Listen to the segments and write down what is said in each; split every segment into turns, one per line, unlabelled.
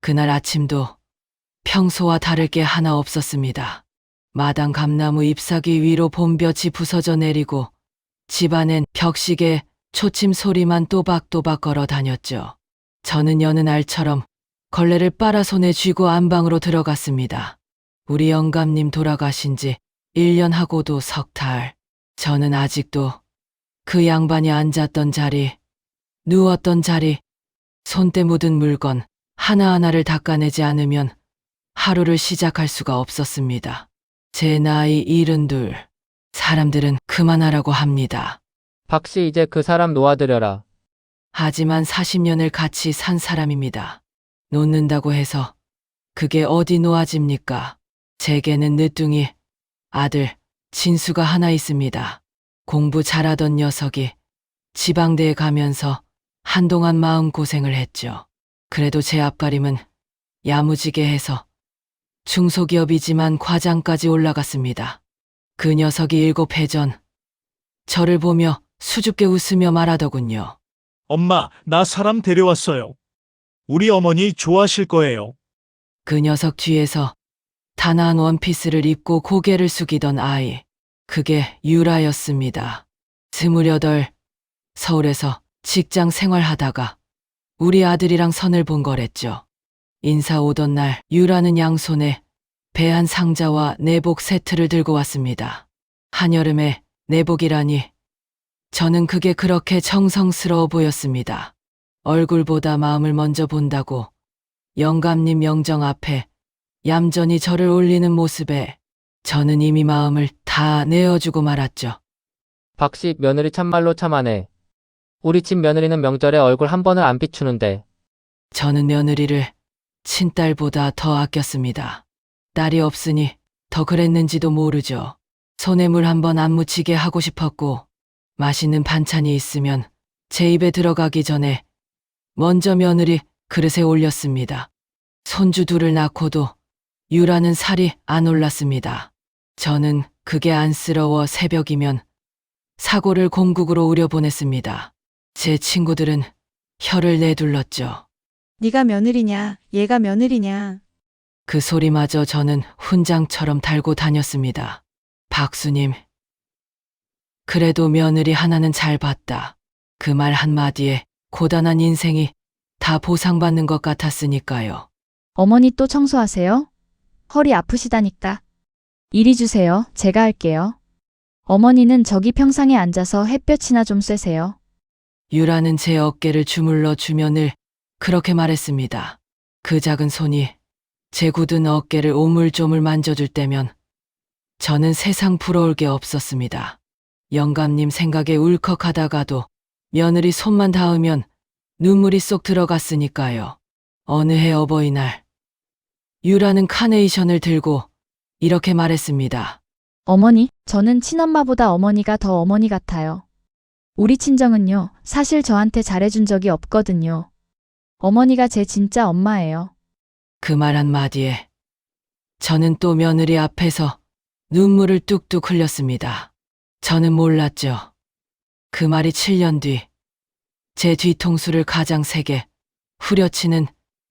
그날 아침도 평소와 다를 게 하나 없었습니다. 마당 감나무 잎사귀 위로 봄볕이 부서져 내리고 집안엔 벽시계 초침 소리만 또박또박 걸어 다녔죠. 저는 여느 날처럼 걸레를 빨아 손에 쥐고 안방으로 들어갔습니다. 우리 영감님 돌아가신 지 1년 하고도 석 달. 저는 아직도 그 양반이 앉았던 자리, 누웠던 자리, 손때 묻은 물건 하나하나를 닦아내지 않으면 하루를 시작할 수가 없었습니다. 제 나이 72. 사람들은 그만하라고 합니다.
박씨 이제 그 사람 놓아드려라.
하지만 40년을 같이 산 사람입니다. 놓는다고 해서 그게 어디 놓아집니까? 제게는 늦둥이 아들 진수가 하나 있습니다. 공부 잘하던 녀석이 지방대에 가면서 한동안 마음고생을 했죠. 그래도 제 앞가림은 야무지게 해서 중소기업이지만 과장까지 올라갔습니다. 그 녀석이 7해 전 저를 보며 수줍게 웃으며 말하더군요.
엄마, 나 사람 데려왔어요. 우리 어머니 좋아하실 거예요.
그 녀석 뒤에서 단아한 원피스를 입고 고개를 숙이던 아이. 그게 유라였습니다. 28, 서울에서 직장 생활하다가 우리 아들이랑 선을 본 거랬죠. 인사 오던 날 유라는 양손에 배한 상자와 내복 세트를 들고 왔습니다. 한여름에 내복이라니 저는 그게 그렇게 정성스러워 보였습니다. 얼굴보다 마음을 먼저 본다고 영감님 명정 앞에 얌전히 저를 올리는 모습에 저는 이미 마음을 다 내어주고 말았죠.
박씨 며느리 참말로 참하네. 우리 집 며느리는 명절에 얼굴 한 번을 안 비추는데.
저는 며느리를 친딸보다 더 아꼈습니다. 딸이 없으니 더 그랬는지도 모르죠. 손에 물 한 번 안 묻히게 하고 싶었고 맛있는 반찬이 있으면 제 입에 들어가기 전에 먼저 며느리 그릇에 올렸습니다. 손주 둘을 낳고도 유라는 살이 안 올랐습니다. 저는 그게 안쓰러워 새벽이면 사고를 공국으로 우려보냈습니다. 제 친구들은 혀를 내둘렀죠.
네가 며느리냐, 얘가 며느리냐.
그 소리마저 저는 훈장처럼 달고 다녔습니다. 박수님, 그래도 며느리 하나는 잘 봤다. 그 말 한마디에 고단한 인생이 다 보상받는 것 같았으니까요.
어머니 또 청소하세요? 허리 아프시다니까. 이리 주세요. 제가 할게요. 어머니는 저기 평상에 앉아서 햇볕이나 좀 쐬세요.
유라는 제 어깨를 주물러 주며 늘 그렇게 말했습니다. 그 작은 손이 제 굳은 어깨를 오물조물 만져줄 때면 저는 세상 부러울 게 없었습니다. 영감님 생각에 울컥하다가도 며느리 손만 닿으면 눈물이 쏙 들어갔으니까요. 어느 해 어버이날 유라는 카네이션을 들고 이렇게 말했습니다.
어머니, 저는 친엄마보다 어머니가 더 어머니 같아요. 우리 친정은요, 사실 저한테 잘해준 적이 없거든요. 어머니가 제 진짜 엄마예요.
그 말 한마디에 저는 또 며느리 앞에서 눈물을 뚝뚝 흘렸습니다. 저는 몰랐죠. 그 말이 7년 뒤 제 뒤통수를 가장 세게 후려치는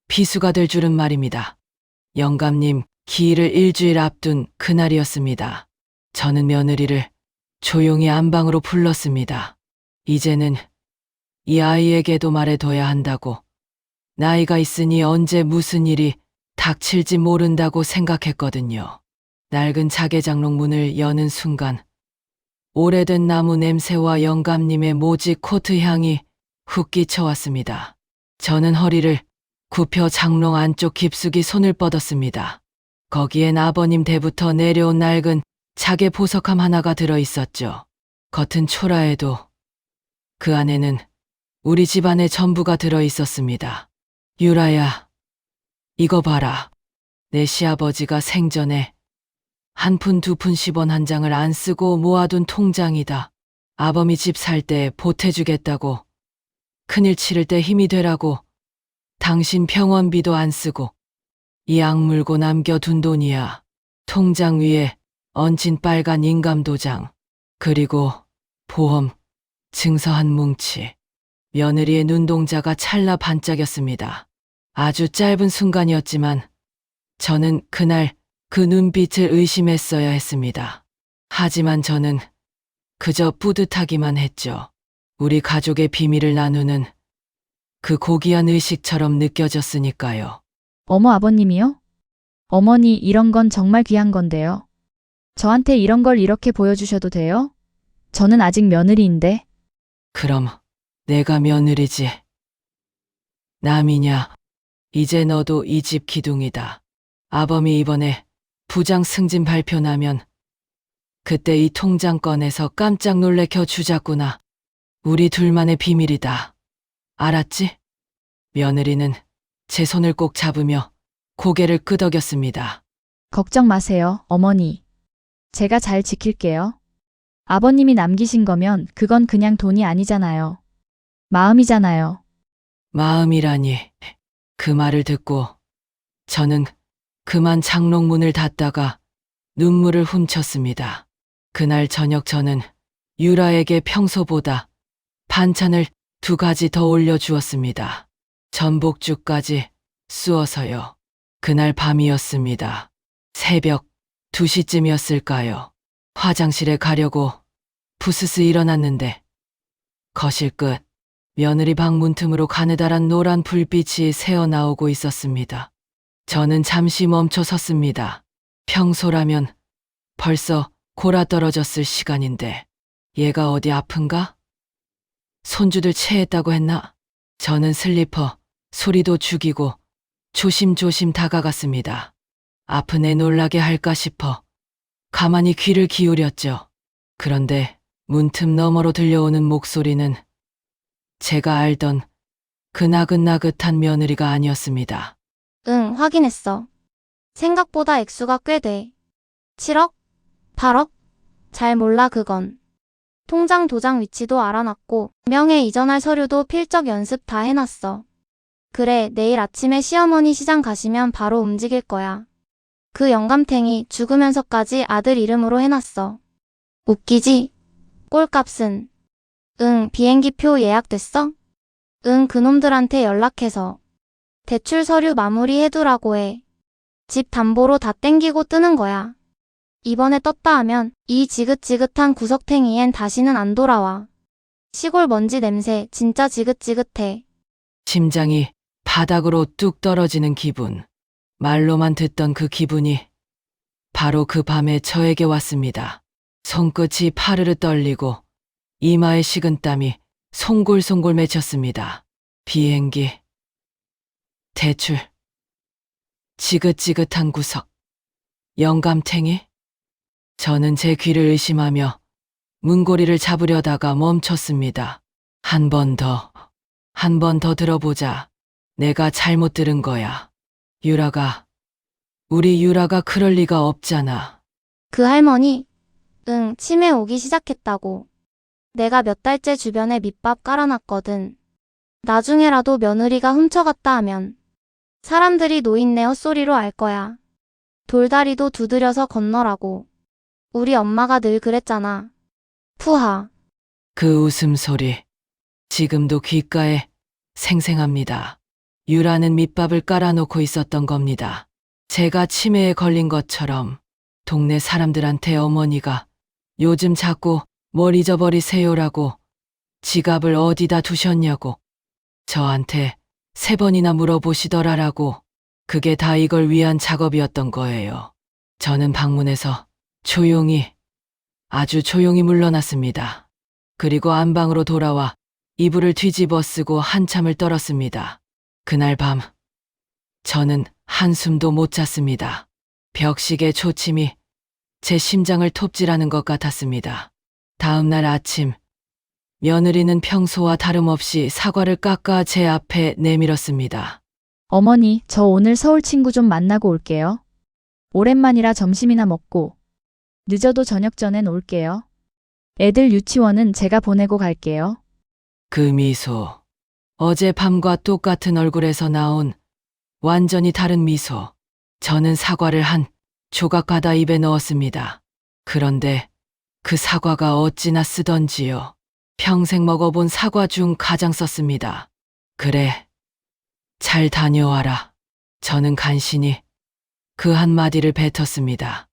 비수가 될 줄은 말입니다. 영감님 기일을 일주일 앞둔 그날이었습니다. 저는 며느리를 조용히 안방으로 불렀습니다. 이제는 이 아이에게도 말해둬야 한다고, 나이가 있으니 언제 무슨 일이 닥칠지 모른다고 생각했거든요. 낡은 자개장롱 문을 여는 순간 오래된 나무 냄새와 영감님의 모직 코트 향이 훅 끼쳐왔습니다. 저는 허리를 굽혀 장롱 안쪽 깊숙이 손을 뻗었습니다. 거기엔 아버님 때부터 내려온 낡은 자개 보석함 하나가 들어있었죠. 겉은 초라해도 그 안에는 우리 집안의 전부가 들어있었습니다. 유라야, 이거 봐라. 내 시아버지가 생전에 한 푼 두 푼 10원 한 장을 안 쓰고 모아둔 통장이다. 아범이 집 살 때 보태주겠다고, 큰일 치를 때 힘이 되라고 당신 병원비도 안 쓰고 이 악물고 남겨둔 돈이야. 통장 위에 얹힌 빨간 인감도장, 그리고 보험, 증서 한 뭉치. 며느리의 눈동자가 찰나 반짝였습니다. 아주 짧은 순간이었지만 저는 그날 그 눈빛을 의심했어야 했습니다. 하지만 저는 그저 뿌듯하기만 했죠. 우리 가족의 비밀을 나누는 그 고귀한 의식처럼 느껴졌으니까요.
어머 아버님이요? 어머니 이런 건 정말 귀한 건데요. 저한테 이런 걸 이렇게 보여주셔도 돼요? 저는 아직 며느리인데.
그럼 내가 며느리지. 남이냐? 이제 너도 이 집 기둥이다. 아범이 이번에 부장 승진 발표 나면 그때 이 통장 꺼내서 깜짝 놀래켜 주자꾸나. 우리 둘만의 비밀이다. 알았지? 며느리는 제 손을 꼭 잡으며 고개를 끄덕였습니다.
걱정 마세요, 어머니. 제가 잘 지킬게요. 아버님이 남기신 거면 그건 그냥 돈이 아니잖아요. 마음이잖아요.
마음이라니. 그 말을 듣고 저는 그만 장롱문을 닫다가 눈물을 훔쳤습니다. 그날 저녁 저는 유라에게 평소보다 반찬을 2가지 더 올려주었습니다. 전복죽까지 쑤어서요. 그날 밤이었습니다. 새벽 2시쯤이었을까요. 화장실에 가려고 부스스 일어났는데 거실 끝 며느리 방 문틈으로 가느다란 노란 불빛이 새어나오고 있었습니다. 저는 잠시 멈춰 섰습니다. 평소라면 벌써 골아떨어졌을 시간인데 얘가 어디 아픈가? 손주들 체했다고 했나? 저는 슬리퍼 소리도 죽이고 조심조심 다가갔습니다. 아픈 애 놀라게 할까 싶어 가만히 귀를 기울였죠. 그런데 문틈 너머로 들려오는 목소리는 제가 알던 그 나긋나긋한 며느리가 아니었습니다.
응, 확인했어. 생각보다 액수가 꽤 돼. 7억? 8억? 잘 몰라 그건. 통장 도장 위치도 알아놨고 명예 이전할 서류도 필적 연습 다 해놨어. 그래, 내일 아침에 시어머니 시장 가시면 바로 움직일 거야. 그 영감탱이 죽으면서까지 아들 이름으로 해놨어. 웃기지? 꼴값은? 응, 비행기표 예약됐어? 응, 그놈들한테 연락해서 대출 서류 마무리 해두라고 해. 집 담보로 다 땡기고 뜨는 거야. 이번에 떴다 하면 이 지긋지긋한 구석탱이엔 다시는 안 돌아와. 시골 먼지 냄새 진짜 지긋지긋해.
심장이 바닥으로 뚝 떨어지는 기분. 말로만 듣던 그 기분이 바로 그 밤에 저에게 왔습니다. 손끝이 파르르 떨리고 이마에 식은땀이 송골송골 맺혔습니다. 비행기, 대출, 지긋지긋한 구석, 영감탱이? 저는 제 귀를 의심하며 문고리를 잡으려다가 멈췄습니다. 한 번 더 들어보자. 내가 잘못 들은 거야. 우리 유라가 그럴 리가 없잖아.
그 할머니? 응, 치매 오기 시작했다고. 내가 몇 달째 주변에 밑밥 깔아놨거든. 나중에라도 며느리가 훔쳐갔다 하면 사람들이 노인네 헛소리로 알 거야. 돌다리도 두드려서 건너라고. 우리 엄마가 늘 그랬잖아. 푸하.
그 웃음소리, 지금도 귓가에 생생합니다. 유라는 밑밥을 깔아놓고 있었던 겁니다. 제가 치매에 걸린 것처럼 동네 사람들한테 어머니가 요즘 자꾸 뭘 잊어버리세요라고 지갑을 어디다 두셨냐고 저한테 3번이나 물어보시더라라고. 그게 다 이걸 위한 작업이었던 거예요. 저는 방문에서 아주 조용히 물러났습니다. 그리고 안방으로 돌아와 이불을 뒤집어 쓰고 한참을 떨었습니다. 그날 밤 저는 한숨도 못 잤습니다. 벽식의 초침이 제 심장을 톱질하는 것 같았습니다. 다음 날 아침 며느리는 평소와 다름없이 사과를 깎아 제 앞에 내밀었습니다.
어머니, 저 오늘 서울 친구 좀 만나고 올게요. 오랜만이라 점심이나 먹고. 늦어도 저녁 전엔 올게요. 애들 유치원은 제가 보내고 갈게요.
그 미소, 어젯밤과 똑같은 얼굴에서 나온 완전히 다른 미소. 저는 사과를 한 조각 가다 입에 넣었습니다. 그런데 그 사과가 어찌나 쓰던지요. 평생 먹어본 사과 중 가장 썼습니다. 그래, 잘 다녀와라. 저는 간신히 그 한마디를 뱉었습니다.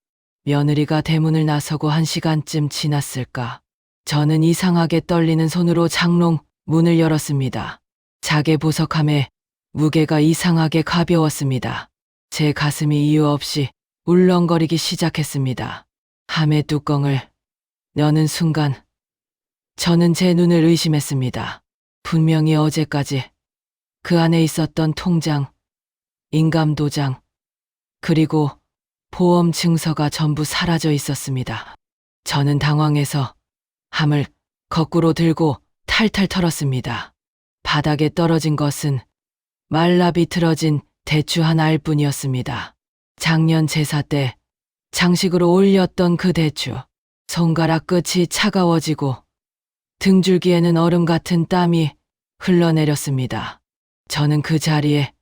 며느리가 대문을 나서고 1시간쯤 지났을까. 저는 이상하게 떨리는 손으로 장롱 문을 열었습니다. 자개 보석함에 무게가 이상하게 가벼웠습니다. 제 가슴이 이유 없이 울렁거리기 시작했습니다. 함의 뚜껑을 여는 순간 저는 제 눈을 의심했습니다. 분명히 어제까지 그 안에 있었던 통장, 인감도장, 그리고 보험 증서가 전부 사라져 있었습니다. 저는 당황해서 함을 거꾸로 들고 탈탈 털었습니다. 바닥에 떨어진 것은 말라 비틀어진 대추 한 알뿐이었습니다. 작년 제사 때 장식으로 올렸던 그 대추. 손가락 끝이 차가워지고 등줄기에는 얼음 같은 땀이 흘러내렸습니다. 저는 그 자리에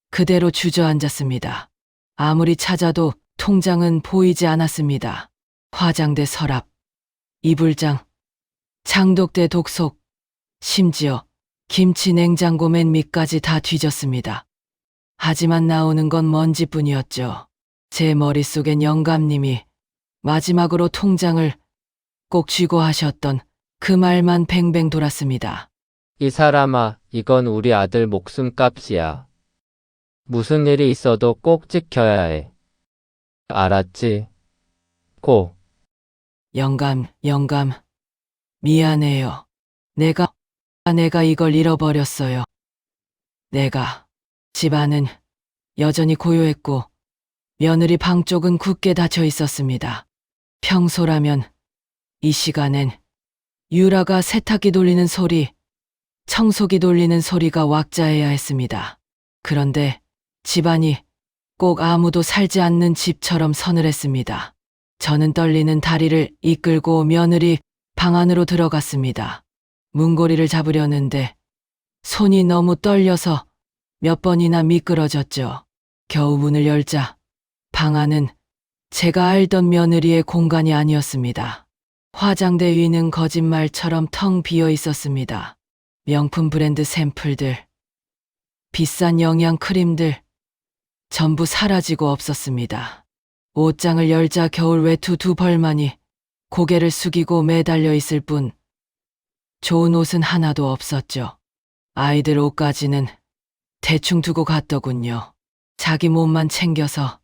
그대로 주저앉았습니다. 아무리 찾아도 통장은 보이지 않았습니다. 화장대 서랍, 이불장, 장독대 독속, 심지어 김치 냉장고 맨 밑까지 다 뒤졌습니다. 하지만 나오는 건 먼지뿐이었죠. 제 머릿속엔 영감님이 마지막으로 통장을 꼭 쥐고 하셨던 그 말만 뱅뱅 돌았습니다.
이 사람아, 이건 우리 아들 목숨값이야. 무슨 일이 있어도 꼭 지켜야 해. 알았지? 고.
영감, 미안해요. 내가 이걸 잃어버렸어요. 집안은 여전히 고요했고 며느리 방 쪽은 굳게 닫혀 있었습니다. 평소라면 이 시간엔 유라가 세탁기 돌리는 소리, 청소기 돌리는 소리가 왁자해야 했습니다. 그런데 집안이 꼭 아무도 살지 않는 집처럼 서늘했습니다. 저는 떨리는 다리를 이끌고 며느리 방 안으로 들어갔습니다. 문고리를 잡으려는데 손이 너무 떨려서 몇 번이나 미끄러졌죠. 겨우 문을 열자 방 안은 제가 알던 며느리의 공간이 아니었습니다. 화장대 위는 거짓말처럼 텅 비어 있었습니다. 명품 브랜드 샘플들, 비싼 영양 크림들, 전부 사라지고 없었습니다. 옷장을 열자 겨울 외투 2벌만이 고개를 숙이고 매달려 있을 뿐 좋은 옷은 하나도 없었죠. 아이들 옷까지는 대충 두고 갔더군요. 자기 몸만 챙겨서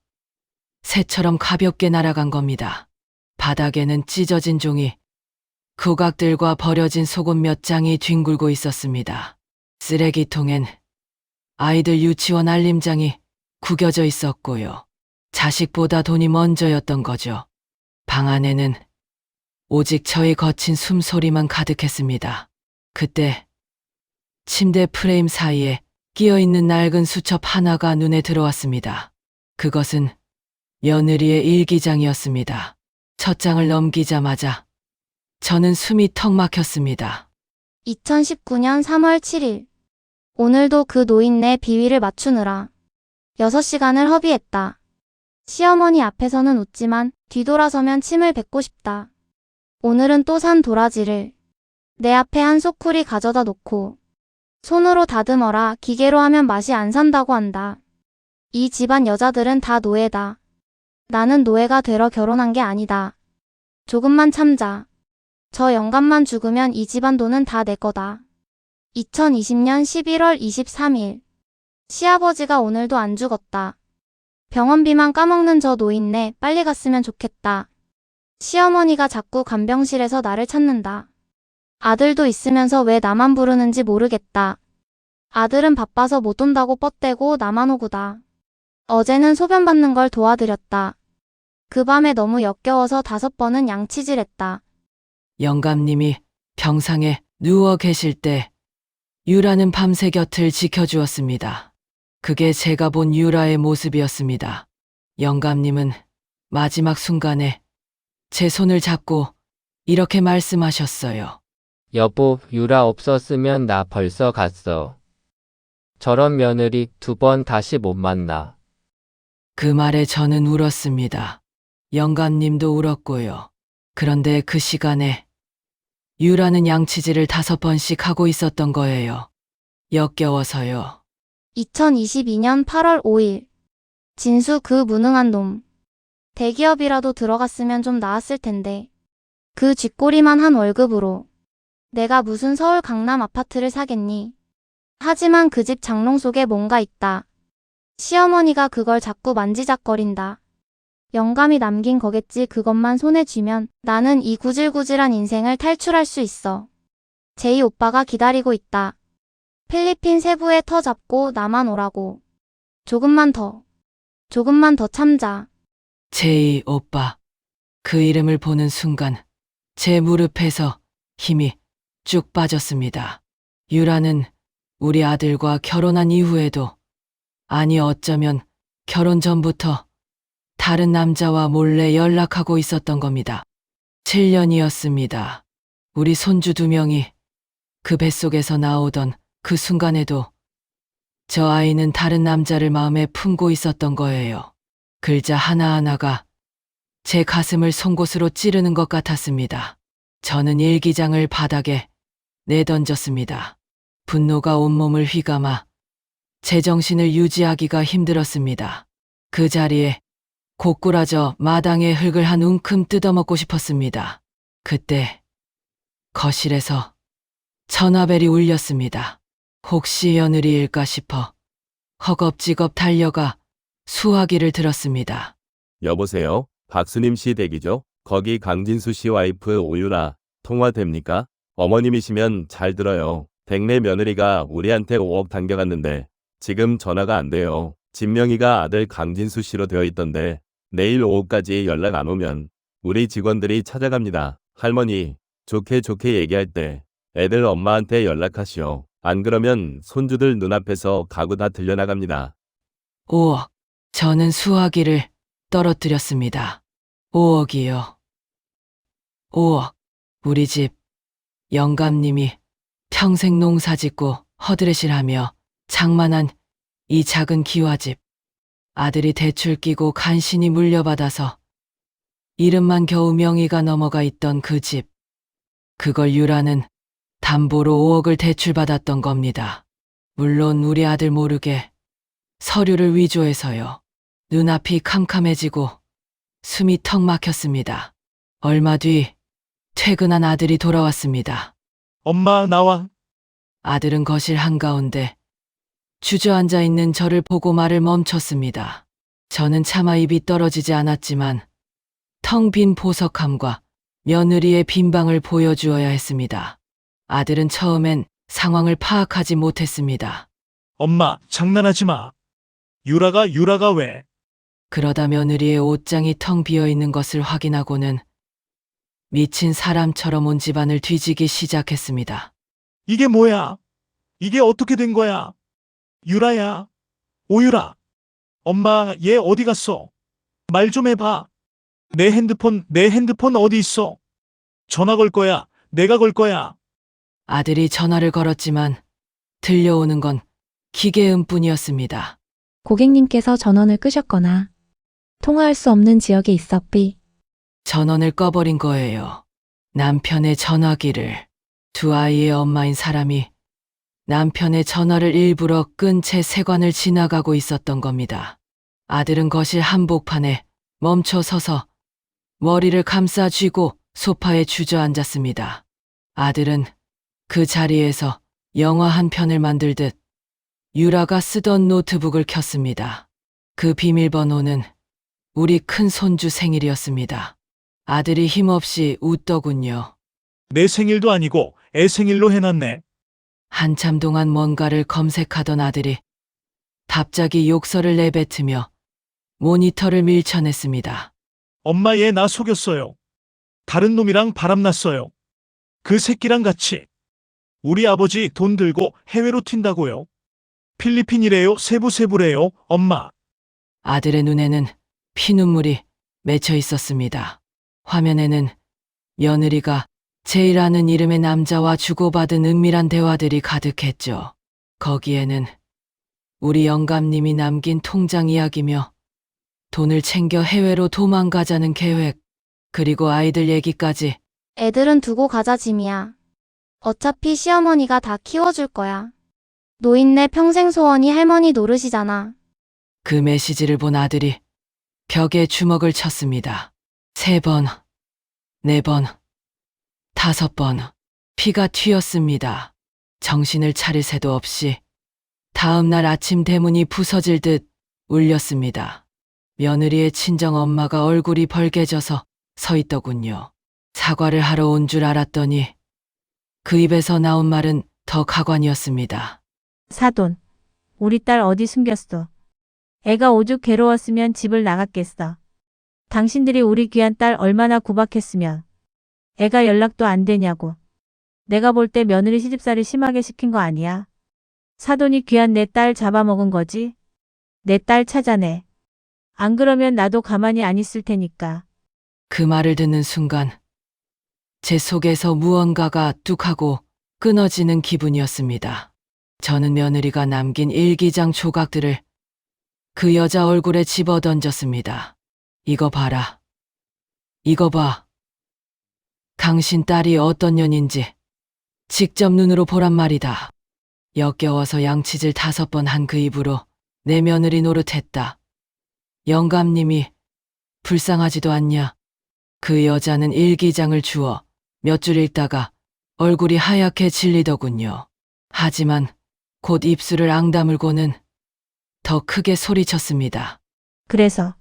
새처럼 가볍게 날아간 겁니다. 바닥에는 찢어진 종이, 조각들과 버려진 속옷 몇 장이 뒹굴고 있었습니다. 쓰레기통엔 아이들 유치원 알림장이 구겨져 있었고요. 자식보다 돈이 먼저였던 거죠. 방 안에는 오직 저의 거친 숨소리만 가득했습니다. 그때 침대 프레임 사이에 끼어있는 낡은 수첩 하나가 눈에 들어왔습니다. 그것은 며느리의 일기장이었습니다. 첫 장을 넘기자마자 저는 숨이 턱 막혔습니다.
2019년 3월 7일. 오늘도 그 노인네 비위를 맞추느라 6시간을 허비했다. 시어머니 앞에서는 웃지만 뒤돌아서면 침을 뱉고 싶다. 오늘은 또 산 도라지를 내 앞에 한 소쿠리 가져다 놓고 손으로 다듬어라, 기계로 하면 맛이 안 산다고 한다. 이 집안 여자들은 다 노예다. 나는 노예가 되러 결혼한 게 아니다. 조금만 참자. 저 영감만 죽으면 이 집안 돈은 다 내 거다. 2020년 11월 23일. 시아버지가 오늘도 안 죽었다. 병원비만 까먹는 저 노인네 빨리 갔으면 좋겠다. 시어머니가 자꾸 간병실에서 나를 찾는다. 아들도 있으면서 왜 나만 부르는지 모르겠다. 아들은 바빠서 못 온다고 뻗대고 나만 오구다. 어제는 소변 받는 걸 도와드렸다. 그 밤에 너무 역겨워서 5번은 양치질했다.
영감님이 병상에 누워 계실 때 유라는 밤새 곁을 지켜주었습니다. 그게 제가 본 유라의 모습이었습니다. 영감님은 마지막 순간에 제 손을 잡고 이렇게 말씀하셨어요.
여보, 유라 없었으면 나 벌써 갔어. 저런 며느리 2번 다시 못 만나.
그 말에 저는 울었습니다. 영감님도 울었고요. 그런데 그 시간에 유라는 양치질을 5번씩 하고 있었던 거예요. 역겨워서요.
2022년 8월 5일. 진수 그 무능한 놈. 대기업이라도 들어갔으면 좀 나았을 텐데. 그 쥐꼬리만 한 월급으로. 내가 무슨 서울 강남 아파트를 사겠니? 하지만 그 집 장롱 속에 뭔가 있다. 시어머니가 그걸 자꾸 만지작거린다. 영감이 남긴 거겠지. 그것만 손에 쥐면 나는 이 구질구질한 인생을 탈출할 수 있어. 제이 오빠가 기다리고 있다. 필리핀 세부에 터 잡고 나만 오라고. 조금만 더 참자.
제이 오빠. 그 이름을 보는 순간 제 무릎에서 힘이 쭉 빠졌습니다. 유라는 우리 아들과 결혼한 이후에도, 아니 어쩌면 결혼 전부터 다른 남자와 몰래 연락하고 있었던 겁니다. 7년이었습니다. 우리 손주 2명이 그 뱃속에서 나오던 그 순간에도 저 아이는 다른 남자를 마음에 품고 있었던 거예요. 글자 하나하나가 제 가슴을 송곳으로 찌르는 것 같았습니다. 저는 일기장을 바닥에 내던졌습니다. 분노가 온몸을 휘감아 제정신을 유지하기가 힘들었습니다. 그 자리에 고꾸라져 마당의 흙을 한 움큼 뜯어먹고 싶었습니다. 그때 거실에서 전화벨이 울렸습니다. 혹시 며느리일까 싶어 허겁지겁 달려가 수화기를 들었습니다.
여보세요? 박수님 씨 댁이죠? 거기 강진수 씨 와이프 오유라. 통화 됩니까? 어머님이시면 잘 들어요. 댁내 며느리가 우리한테 5억 당겨갔는데 지금 전화가 안 돼요. 진명이가 아들 강진수 씨로 되어 있던데 내일 오후까지 연락 안 오면 우리 직원들이 찾아갑니다. 할머니, 좋게 얘기할 때 애들 엄마한테 연락하시오. 안 그러면 손주들 눈앞에서 가구 다 들려나갑니다.
5억. 저는 수화기를 떨어뜨렸습니다. 5억이요. 5억. 우리 집 영감님이 평생 농사짓고 허드렛일하며 장만한 이 작은 기와집. 아들이 대출 끼고 간신히 물려받아서 이름만 겨우 명의가 넘어가 있던 그 집. 그걸 유라는 담보로 5억을 대출받았던 겁니다. 물론 우리 아들 모르게 서류를 위조해서요. 눈앞이 캄캄해지고 숨이 턱 막혔습니다. 얼마 뒤 퇴근한 아들이 돌아왔습니다.
엄마, 나와.
아들은 거실 한가운데 주저앉아 있는 저를 보고 말을 멈췄습니다. 저는 차마 입이 떨어지지 않았지만 텅 빈 보석함과 며느리의 빈방을 보여주어야 했습니다. 아들은 처음엔 상황을 파악하지 못했습니다.
엄마, 장난하지 마. 유라가 왜?
그러다 며느리의 옷장이 텅 비어 있는 것을 확인하고는 미친 사람처럼 온 집안을 뒤지기 시작했습니다.
이게 뭐야? 이게 어떻게 된 거야? 유라야. 오유라. 엄마, 얘 어디 갔어? 말 좀 해봐. 내 핸드폰 어디 있어? 전화 걸 거야. 내가 걸 거야.
아들이 전화를 걸었지만 들려오는 건 기계음뿐이었습니다.
고객님께서 전원을 끄셨거나 통화할 수 없는 지역에 있어 삐.
전원을 꺼버린 거예요. 남편의 전화기를. 두 아이의 엄마인 사람이 남편의 전화를 일부러 끈 채 세관을 지나가고 있었던 겁니다. 아들은 거실 한복판에 멈춰 서서 머리를 감싸 쥐고 소파에 주저앉았습니다. 아들은 그 자리에서 영화 한 편을 만들듯 유라가 쓰던 노트북을 켰습니다. 그 비밀번호는 우리 큰 손주 생일이었습니다. 아들이 힘없이 웃더군요.
내 생일도 아니고 애 생일로 해놨네.
한참 동안 뭔가를 검색하던 아들이 갑자기 욕설을 내뱉으며 모니터를 밀쳐냈습니다.
엄마, 얘 나 속였어요. 다른 놈이랑 바람났어요. 그 새끼랑 같이. 우리 아버지 돈 들고 해외로 튄다고요. 필리핀이래요. 세부래요. 엄마.
아들의 눈에는 피눈물이 맺혀 있었습니다. 화면에는 며느리가 제이라는 이름의 남자와 주고받은 은밀한 대화들이 가득했죠. 거기에는 우리 영감님이 남긴 통장 이야기며 돈을 챙겨 해외로 도망가자는 계획, 그리고 아이들 얘기까지.
애들은 두고 가자 짐이야. 어차피 시어머니가 다 키워줄 거야. 노인네 평생 소원이 할머니 노릇이잖아.
그 메시지를 본 아들이 벽에 주먹을 쳤습니다. 3번, 4번, 5번. 피가 튀었습니다. 정신을 차릴 새도 없이 다음 날 아침 대문이 부서질 듯 울렸습니다. 며느리의 친정 엄마가 얼굴이 벌개져서 서 있더군요. 사과를 하러 온 줄 알았더니 그 입에서 나온 말은 더 가관이었습니다.
사돈, 우리 딸 어디 숨겼어? 애가 오죽 괴로웠으면 집을 나갔겠어. 당신들이 우리 귀한 딸 얼마나 구박했으면 애가 연락도 안 되냐고. 내가 볼 때 며느리 시집살이 심하게 시킨 거 아니야? 사돈이 귀한 내 딸 잡아먹은 거지? 내 딸 찾아내. 안 그러면 나도 가만히 안 있을 테니까.
그 말을 듣는 순간 제 속에서 무언가가 뚝하고 끊어지는 기분이었습니다. 저는 며느리가 남긴 일기장 조각들을 그 여자 얼굴에 집어던졌습니다. 이거 봐라. 이거 봐. 당신 딸이 어떤 년인지 직접 눈으로 보란 말이다. 역겨워서 양치질 5번 한 그 입으로 내 며느리 노릇했다. 영감님이 불쌍하지도 않냐. 그 여자는 일기장을 주워 몇 줄 읽다가 얼굴이 하얗게 질리더군요. 하지만 곧 입술을 앙다물고는 더 크게 소리쳤습니다.
그래서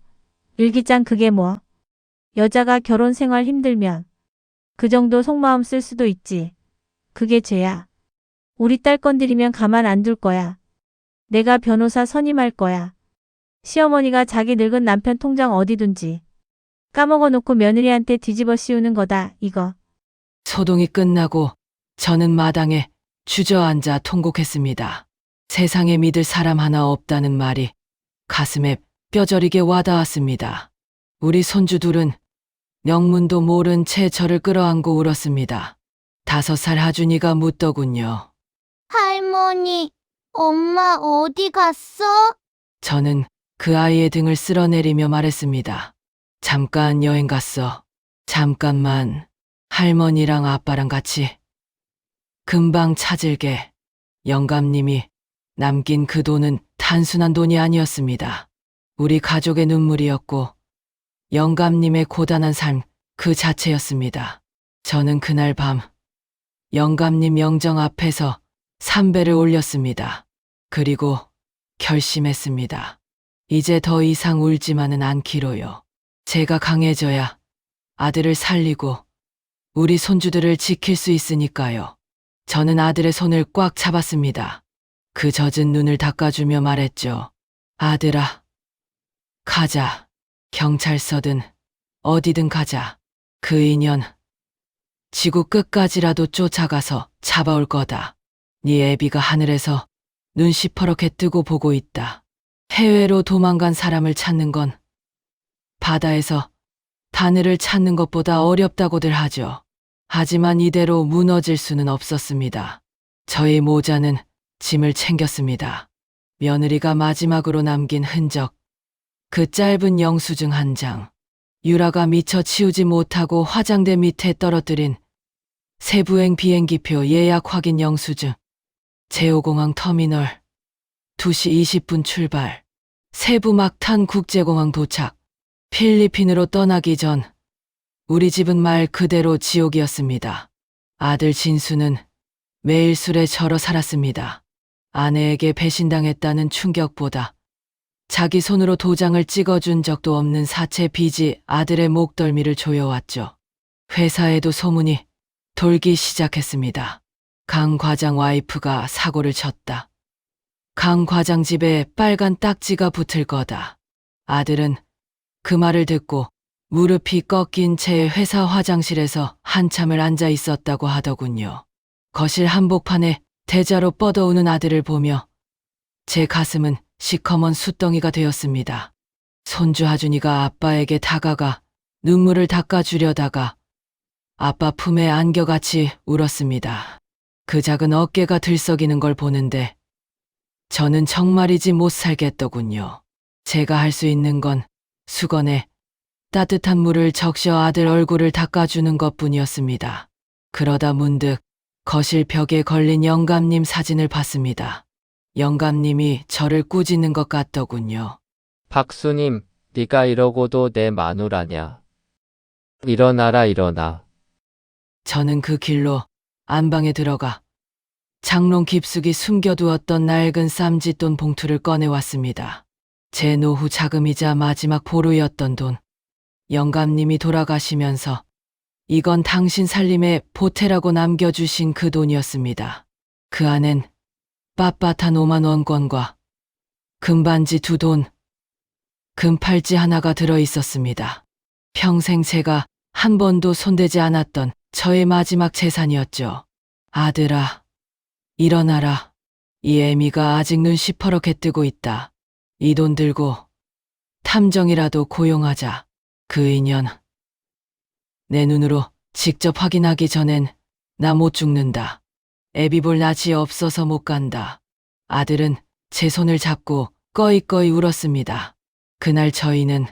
일기장 그게 뭐? 여자가 결혼 생활 힘들면 그 정도 속마음 쓸 수도 있지. 그게 죄야. 우리 딸 건드리면 가만 안 둘 거야. 내가 변호사 선임할 거야. 시어머니가 자기 늙은 남편 통장 어디 둔지 까먹어 놓고 며느리한테 뒤집어 씌우는 거다, 이거.
소동이 끝나고 저는 마당에 주저앉아 통곡했습니다. 세상에 믿을 사람 하나 없다는 말이 가슴에 뼈저리게 와닿았습니다. 우리 손주 둘은 영문도 모른 채 저를 끌어안고 울었습니다. 5살 하준이가 묻더군요.
할머니, 엄마 어디 갔어?
저는 그 아이의 등을 쓸어내리며 말했습니다. 잠깐 여행 갔어. 잠깐만. 할머니랑 아빠랑 같이. 금방 찾을게. 영감님이 남긴 그 돈은 단순한 돈이 아니었습니다. 우리 가족의 눈물이었고 영감님의 고단한 삶 그 자체였습니다. 저는 그날 밤 영감님 명정 앞에서 삼배를 올렸습니다. 그리고 결심했습니다. 이제 더 이상 울지만은 않기로요. 제가 강해져야 아들을 살리고 우리 손주들을 지킬 수 있으니까요. 저는 아들의 손을 꽉 잡았습니다. 그 젖은 눈을 닦아주며 말했죠. 아들아, 가자. 경찰서든 어디든 가자. 그 인연 지구 끝까지라도 쫓아가서 잡아올 거다. 네 애비가 하늘에서 눈 시퍼렇게 뜨고 보고 있다. 해외로 도망간 사람을 찾는 건 바다에서 바늘을 찾는 것보다 어렵다고들 하죠. 하지만 이대로 무너질 수는 없었습니다. 저희 모자는 짐을 챙겼습니다. 며느리가 마지막으로 남긴 흔적, 그 짧은 영수증 1장, 유라가 미처 치우지 못하고 화장대 밑에 떨어뜨린 세부행 비행기표 예약 확인 영수증, 제오공항 터미널, 2시 20분 출발, 세부 막탄 국제공항 도착, 필리핀으로 떠나기 전 우리 집은 말 그대로 지옥이었습니다. 아들 진수는 매일 술에 절어 살았습니다. 아내에게 배신당했다는 충격보다 자기 손으로 도장을 찍어준 적도 없는 사채 빚이 아들의 목덜미를 조여왔죠. 회사에도 소문이 돌기 시작했습니다. 강 과장 와이프가 사고를 쳤다. 강 과장 집에 빨간 딱지가 붙을 거다. 아들은 그 말을 듣고 무릎이 꺾인 채 회사 화장실에서 한참을 앉아 있었다고 하더군요. 거실 한복판에 대자로 뻗어오는 아들을 보며 제 가슴은 시커먼 숫덩이가 되었습니다. 손주 하준이가 아빠에게 다가가 눈물을 닦아주려다가 아빠 품에 안겨같이 울었습니다. 그 작은 어깨가 들썩이는 걸 보는데 저는 정말이지 못 살겠더군요. 제가 할 수 있는 건 수건에 따뜻한 물을 적셔 아들 얼굴을 닦아주는 것뿐이었습니다. 그러다 문득 거실 벽에 걸린 영감님 사진을 봤습니다. 영감님이 저를 꾸짖는 것 같더군요.
박수님, 네가 이러고도 내 마누라냐. 일어나라 일어나.
저는 그 길로 안방에 들어가 장롱 깊숙이 숨겨두었던 낡은 쌈짓돈 봉투를 꺼내왔습니다. 제 노후 자금이자 마지막 보루였던 돈. 영감님이 돌아가시면서 이건 당신 살림에 보태라고 남겨주신 그 돈이었습니다. 그 안엔 빳빳한 5만 원권과 금반지 2돈, 금팔찌 하나가 들어 있었습니다. 평생 제가 한 번도 손대지 않았던 저의 마지막 재산이었죠. 아들아, 일어나라. 이 애미가 아직 눈 시퍼렇게 뜨고 있다. 이 돈 들고 탐정이라도 고용하자. 그 인연. 내 눈으로 직접 확인하기 전엔 나 못 죽는다. 애비 볼 낯이 없어서 못 간다. 아들은 제 손을 잡고 꺼이꺼이 울었습니다. 그날 저희는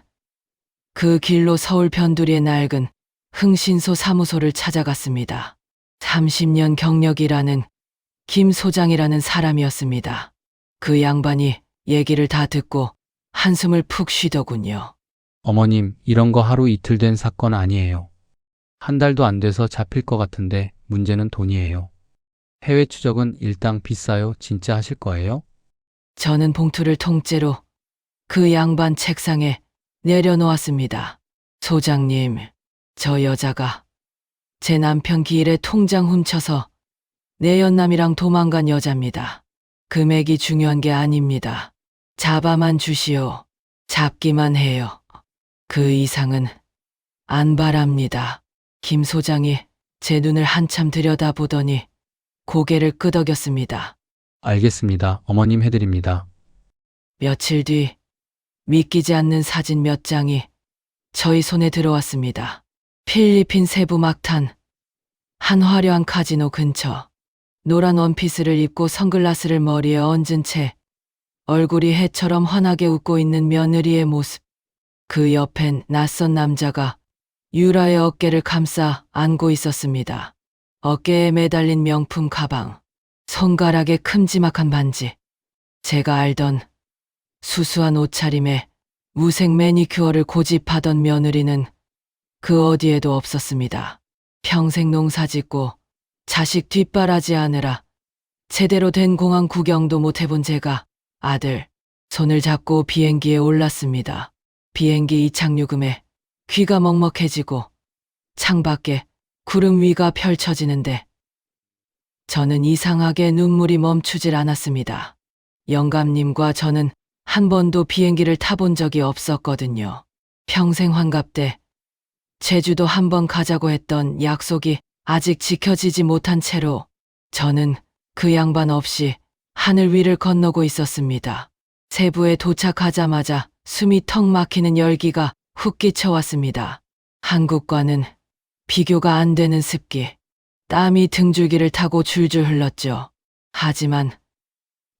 그 길로 서울 변두리의 낡은 흥신소 사무소를 찾아갔습니다. 30년 경력이라는 김 소장이라는 사람이었습니다. 그 양반이 얘기를 다 듣고 한숨을 푹 쉬더군요.
어머님, 이런 거 하루 이틀 된 사건 아니에요. 한 달도 안 돼서 잡힐 것 같은데 문제는 돈이에요. 해외 추적은 일당 비싸요. 진짜 하실 거예요?
저는 봉투를 통째로 그 양반 책상에 내려놓았습니다. 소장님, 저 여자가 제 남편 기일에 통장 훔쳐서 내 연남이랑 도망간 여자입니다. 금액이 중요한 게 아닙니다. 잡아만 주시오. 잡기만 해요. 그 이상은 안 바랍니다. 김 소장이 제 눈을 한참 들여다보더니 고개를 끄덕였습니다.
알겠습니다. 어머님 해드립니다.
며칠 뒤 믿기지 않는 사진 몇 장이 저희 손에 들어왔습니다. 필리핀 세부 막탄 한 화려한 카지노 근처 노란 원피스를 입고 선글라스를 머리에 얹은 채 얼굴이 해처럼 환하게 웃고 있는 며느리의 모습. 그 옆엔 낯선 남자가 유라의 어깨를 감싸 안고 있었습니다. 어깨에 매달린 명품 가방, 손가락에 큼지막한 반지. 제가 알던 수수한 옷차림에 무색 매니큐어를 고집하던 며느리는 그 어디에도 없었습니다. 평생 농사 짓고 자식 뒷바라지하느라 제대로 된 공항 구경도 못 해본 제가 아들 손을 잡고 비행기에 올랐습니다. 비행기 이착륙음에 귀가 먹먹해지고 창밖에 구름 위가 펼쳐지는데 저는 이상하게 눈물이 멈추질 않았습니다. 영감님과 저는 한 번도 비행기를 타본 적이 없었거든요. 평생 환갑 때 제주도 한번 가자고 했던 약속이 아직 지켜지지 못한 채로 저는 그 양반 없이 하늘 위를 건너고 있었습니다. 세부에 도착하자마자 숨이 턱 막히는 열기가 훅 끼쳐왔습니다. 한국과는 비교가 안 되는 습기, 땀이 등줄기를 타고 줄줄 흘렀죠. 하지만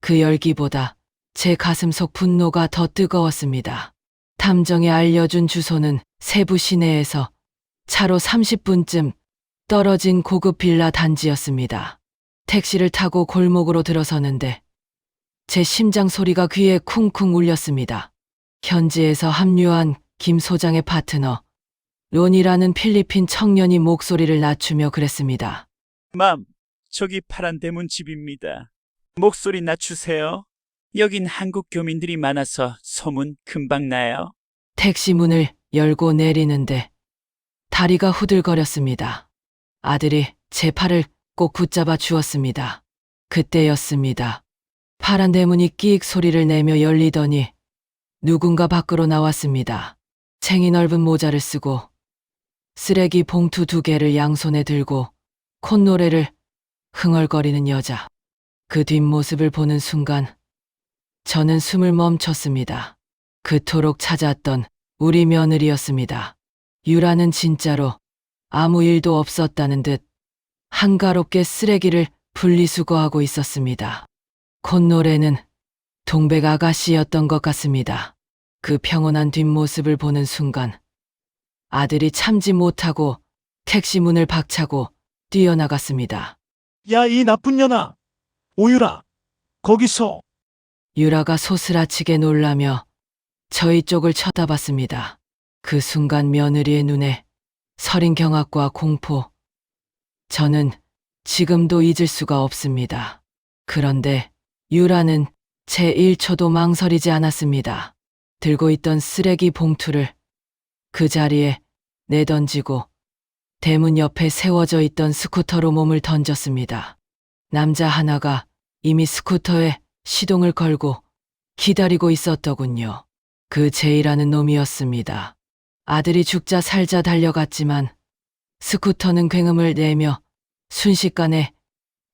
그 열기보다 제 가슴 속 분노가 더 뜨거웠습니다. 탐정이 알려준 주소는 세부 시내에서 차로 30분쯤 떨어진 고급 빌라 단지였습니다. 택시를 타고 골목으로 들어서는데 제 심장 소리가 귀에 쿵쿵 울렸습니다. 현지에서 합류한 김 소장의 파트너 론이라는 필리핀 청년이 목소리를 낮추며 그랬습니다.
맘, 저기 파란 대문 집입니다. 목소리 낮추세요. 여긴 한국 교민들이 많아서 소문 금방 나요.
택시 문을 열고 내리는데 다리가 후들거렸습니다. 아들이 제 팔을 꼭 붙잡아 주었습니다. 그때였습니다. 파란 대문이 끼익 소리를 내며 열리더니 누군가 밖으로 나왔습니다. 챙이 넓은 모자를 쓰고 쓰레기 봉투 2개를 양손에 들고 콧노래를 흥얼거리는 여자. 그 뒷모습을 보는 순간 저는 숨을 멈췄습니다. 그토록 찾았던 우리 며느리였습니다. 유라는 진짜로 아무 일도 없었다는 듯 한가롭게 쓰레기를 분리수거하고 있었습니다. 콧노래는 동백 아가씨였던 것 같습니다. 그 평온한 뒷모습을 보는 순간 아들이 참지 못하고 택시 문을 박차고 뛰어나갔습니다.
야, 이 나쁜 년아. 오유라, 거기서
유라가 소스라치게 놀라며 저희 쪽을 쳐다봤습니다. 그 순간 며느리의 눈에 서린 경악과 공포. 저는 지금도 잊을 수가 없습니다. 그런데 유라는 제 1초도 망설이지 않았습니다. 들고 있던 쓰레기 봉투를 그 자리에 내던지고 대문 옆에 세워져 있던 스쿠터로 몸을 던졌습니다. 남자 하나가 이미 스쿠터에 시동을 걸고 기다리고 있었더군요. 그 제이라는 놈이었습니다. 아들이 죽자 살자 달려갔지만 스쿠터는 굉음을 내며 순식간에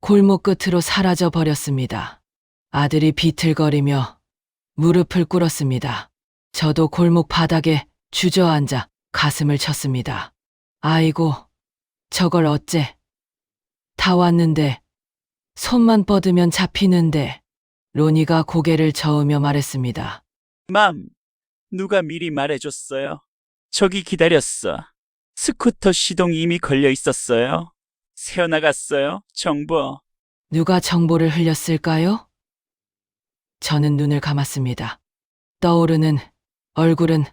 골목 끝으로 사라져 버렸습니다. 아들이 비틀거리며 무릎을 꿇었습니다. 저도 골목 바닥에 주저앉아 가슴을 쳤습니다. 아이고, 저걸 어째. 다 왔는데, 손만 뻗으면 잡히는데, 로니가 고개를 저으며 말했습니다.
맘, 누가 미리 말해줬어요? 저기 기다렸어. 스쿠터 시동 이미 걸려 있었어요. 새어나갔어요, 정보.
누가 정보를 흘렸을까요? 저는 눈을 감았습니다. 떠오르는 얼굴은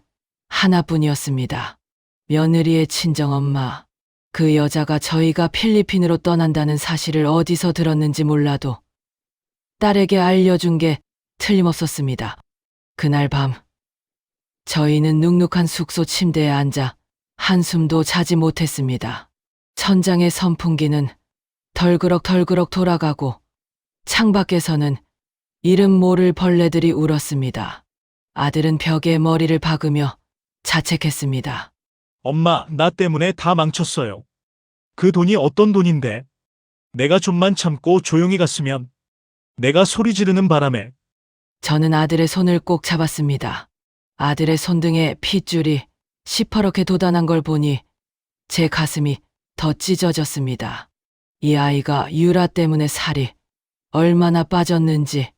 하나뿐이었습니다. 며느리의 친정엄마. 그 여자가 저희가 필리핀으로 떠난다는 사실을 어디서 들었는지 몰라도 딸에게 알려준 게 틀림없었습니다. 그날 밤 저희는 눅눅한 숙소 침대에 앉아 한숨도 자지 못했습니다. 천장의 선풍기는 덜그럭 돌아가고 창밖에서는 이름 모를 벌레들이 울었습니다. 아들은 벽에 머리를 박으며 자책했습니다.
엄마, 나 때문에 다 망쳤어요. 그 돈이 어떤 돈인데? 내가 좀만 참고 조용히 갔으면. 내가 소리 지르는 바람에.
저는 아들의 손을 꼭 잡았습니다. 아들의 손등에 핏줄이 시퍼렇게 돋아난 걸 보니 제 가슴이 더 찢어졌습니다. 이 아이가 유라 때문에 살이 얼마나 빠졌는지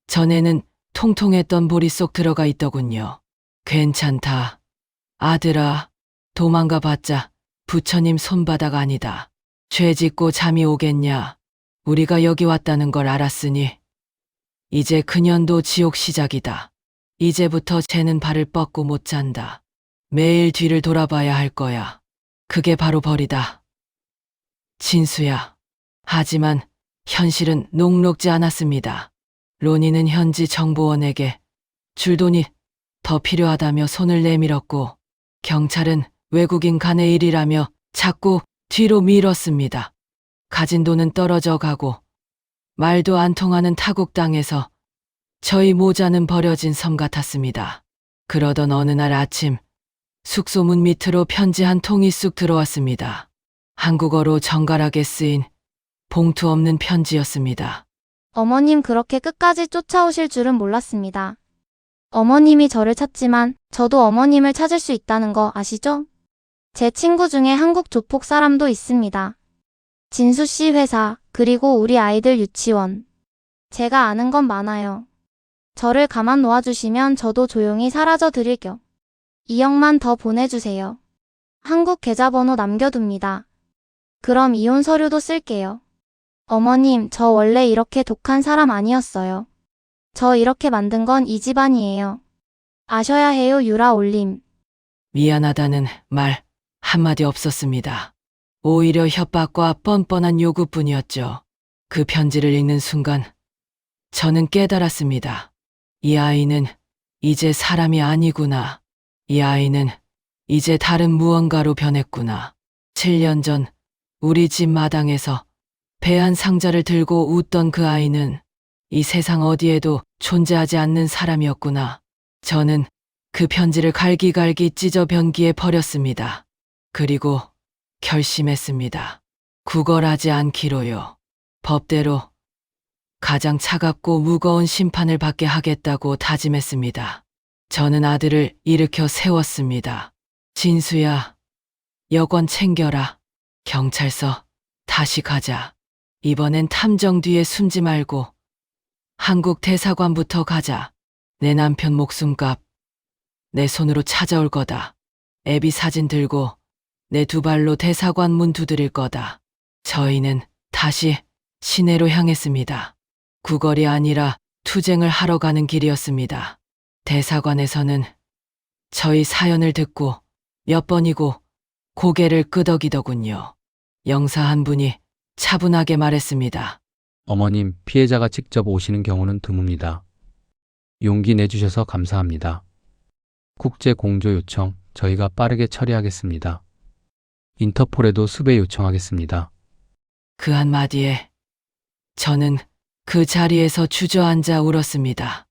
전에는 통통했던 볼이 쏙 들어가 있더군요. 괜찮다. 아들아, 도망가 봤자 부처님 손바닥 아니다. 죄 짓고 잠이 오겠냐. 우리가 여기 왔다는 걸 알았으니 이제 그년도 지옥 시작이다. 이제부터 쟤는 발을 뻗고 못 잔다. 매일 뒤를 돌아봐야 할 거야. 그게 바로 벌이다. 진수야. 하지만 현실은 녹록지 않았습니다. 로니는 현지 정보원에게 줄 돈이 더 필요하다며 손을 내밀었고 경찰은 외국인 간의 일이라며 자꾸 뒤로 밀었습니다. 가진 돈은 떨어져 가고 말도 안 통하는 타국 땅에서 저희 모자는 버려진 섬 같았습니다. 그러던 어느 날 아침 숙소 문 밑으로 편지 한 통이 쑥 들어왔습니다. 한국어로 정갈하게 쓰인 봉투 없는 편지였습니다.
어머님 그렇게 끝까지 쫓아오실 줄은 몰랐습니다. 어머님이 저를 찾지만 저도 어머님을 찾을 수 있다는 거 아시죠? 제 친구 중에 한국 조폭 사람도 있습니다. 진수 씨 회사, 그리고 우리 아이들 유치원. 제가 아는 건 많아요. 저를 가만 놓아주시면 저도 조용히 사라져 드릴게요. 2억만 더 보내주세요. 한국 계좌번호 남겨둡니다. 그럼 이혼 서류도 쓸게요. 어머님, 저 원래 이렇게 독한 사람 아니었어요. 저 이렇게 만든 건 이 집안이에요. 아셔야 해요, 유라 올림.
미안하다는 말 한마디 없었습니다. 오히려 협박과 뻔뻔한 요구뿐이었죠. 그 편지를 읽는 순간 저는 깨달았습니다. 이 아이는 이제 사람이 아니구나. 이 아이는 이제 다른 무언가로 변했구나. 7년 전 우리 집 마당에서 배 한 상자를 들고 웃던 그 아이는 이 세상 어디에도 존재하지 않는 사람이었구나. 저는 그 편지를 갈기갈기 찢어 변기에 버렸습니다. 그리고 결심했습니다. 구걸하지 않기로요. 법대로 가장 차갑고 무거운 심판을 받게 하겠다고 다짐했습니다. 저는 아들을 일으켜 세웠습니다. 진수야, 여권 챙겨라. 경찰서 다시 가자. 이번엔 탐정 뒤에 숨지 말고 한국 대사관부터 가자. 내 남편 목숨값 내 손으로 찾아올 거다. 애비 사진 들고 내 두 발로 대사관 문 두드릴 거다. 저희는 다시 시내로 향했습니다. 구걸이 아니라 투쟁을 하러 가는 길이었습니다. 대사관에서는 저희 사연을 듣고 몇 번이고 고개를 끄덕이더군요. 영사 한 분이 차분하게 말했습니다.
어머님, 피해자가 직접 오시는 경우는 드뭅니다. 용기 내주셔서 감사합니다. 국제 공조 요청 저희가 빠르게 처리하겠습니다. 인터폴에도 수배 요청하겠습니다.
그 한마디에 저는 그 자리에서 주저앉아 울었습니다.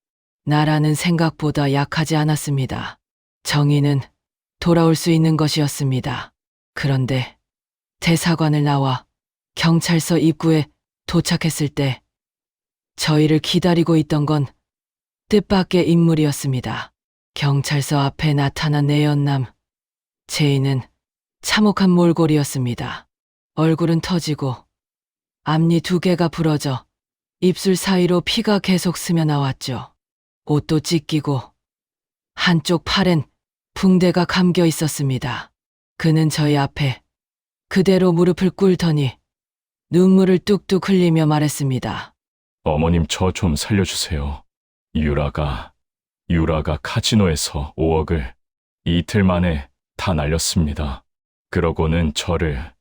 나라는 생각보다 약하지 않았습니다. 정의는 돌아올 수 있는 것이었습니다. 그런데 대사관을 나와 경찰서 입구에 도착했을 때 저희를 기다리고 있던 건 뜻밖의 인물이었습니다. 경찰서 앞에 나타난 내연남. 제인은 참혹한 몰골이었습니다. 얼굴은 터지고 앞니 2개가 부러져 입술 사이로 피가 계속 스며나왔죠. 옷도 찢기고 한쪽 팔엔 붕대가 감겨 있었습니다. 그는 저희 앞에 그대로 무릎을 꿇더니 눈물을 뚝뚝 흘리며 말했습니다.
어머님 저 좀 살려주세요. 유라가 카지노에서 5억을 이틀 만에 다 날렸습니다. 그러고는 저를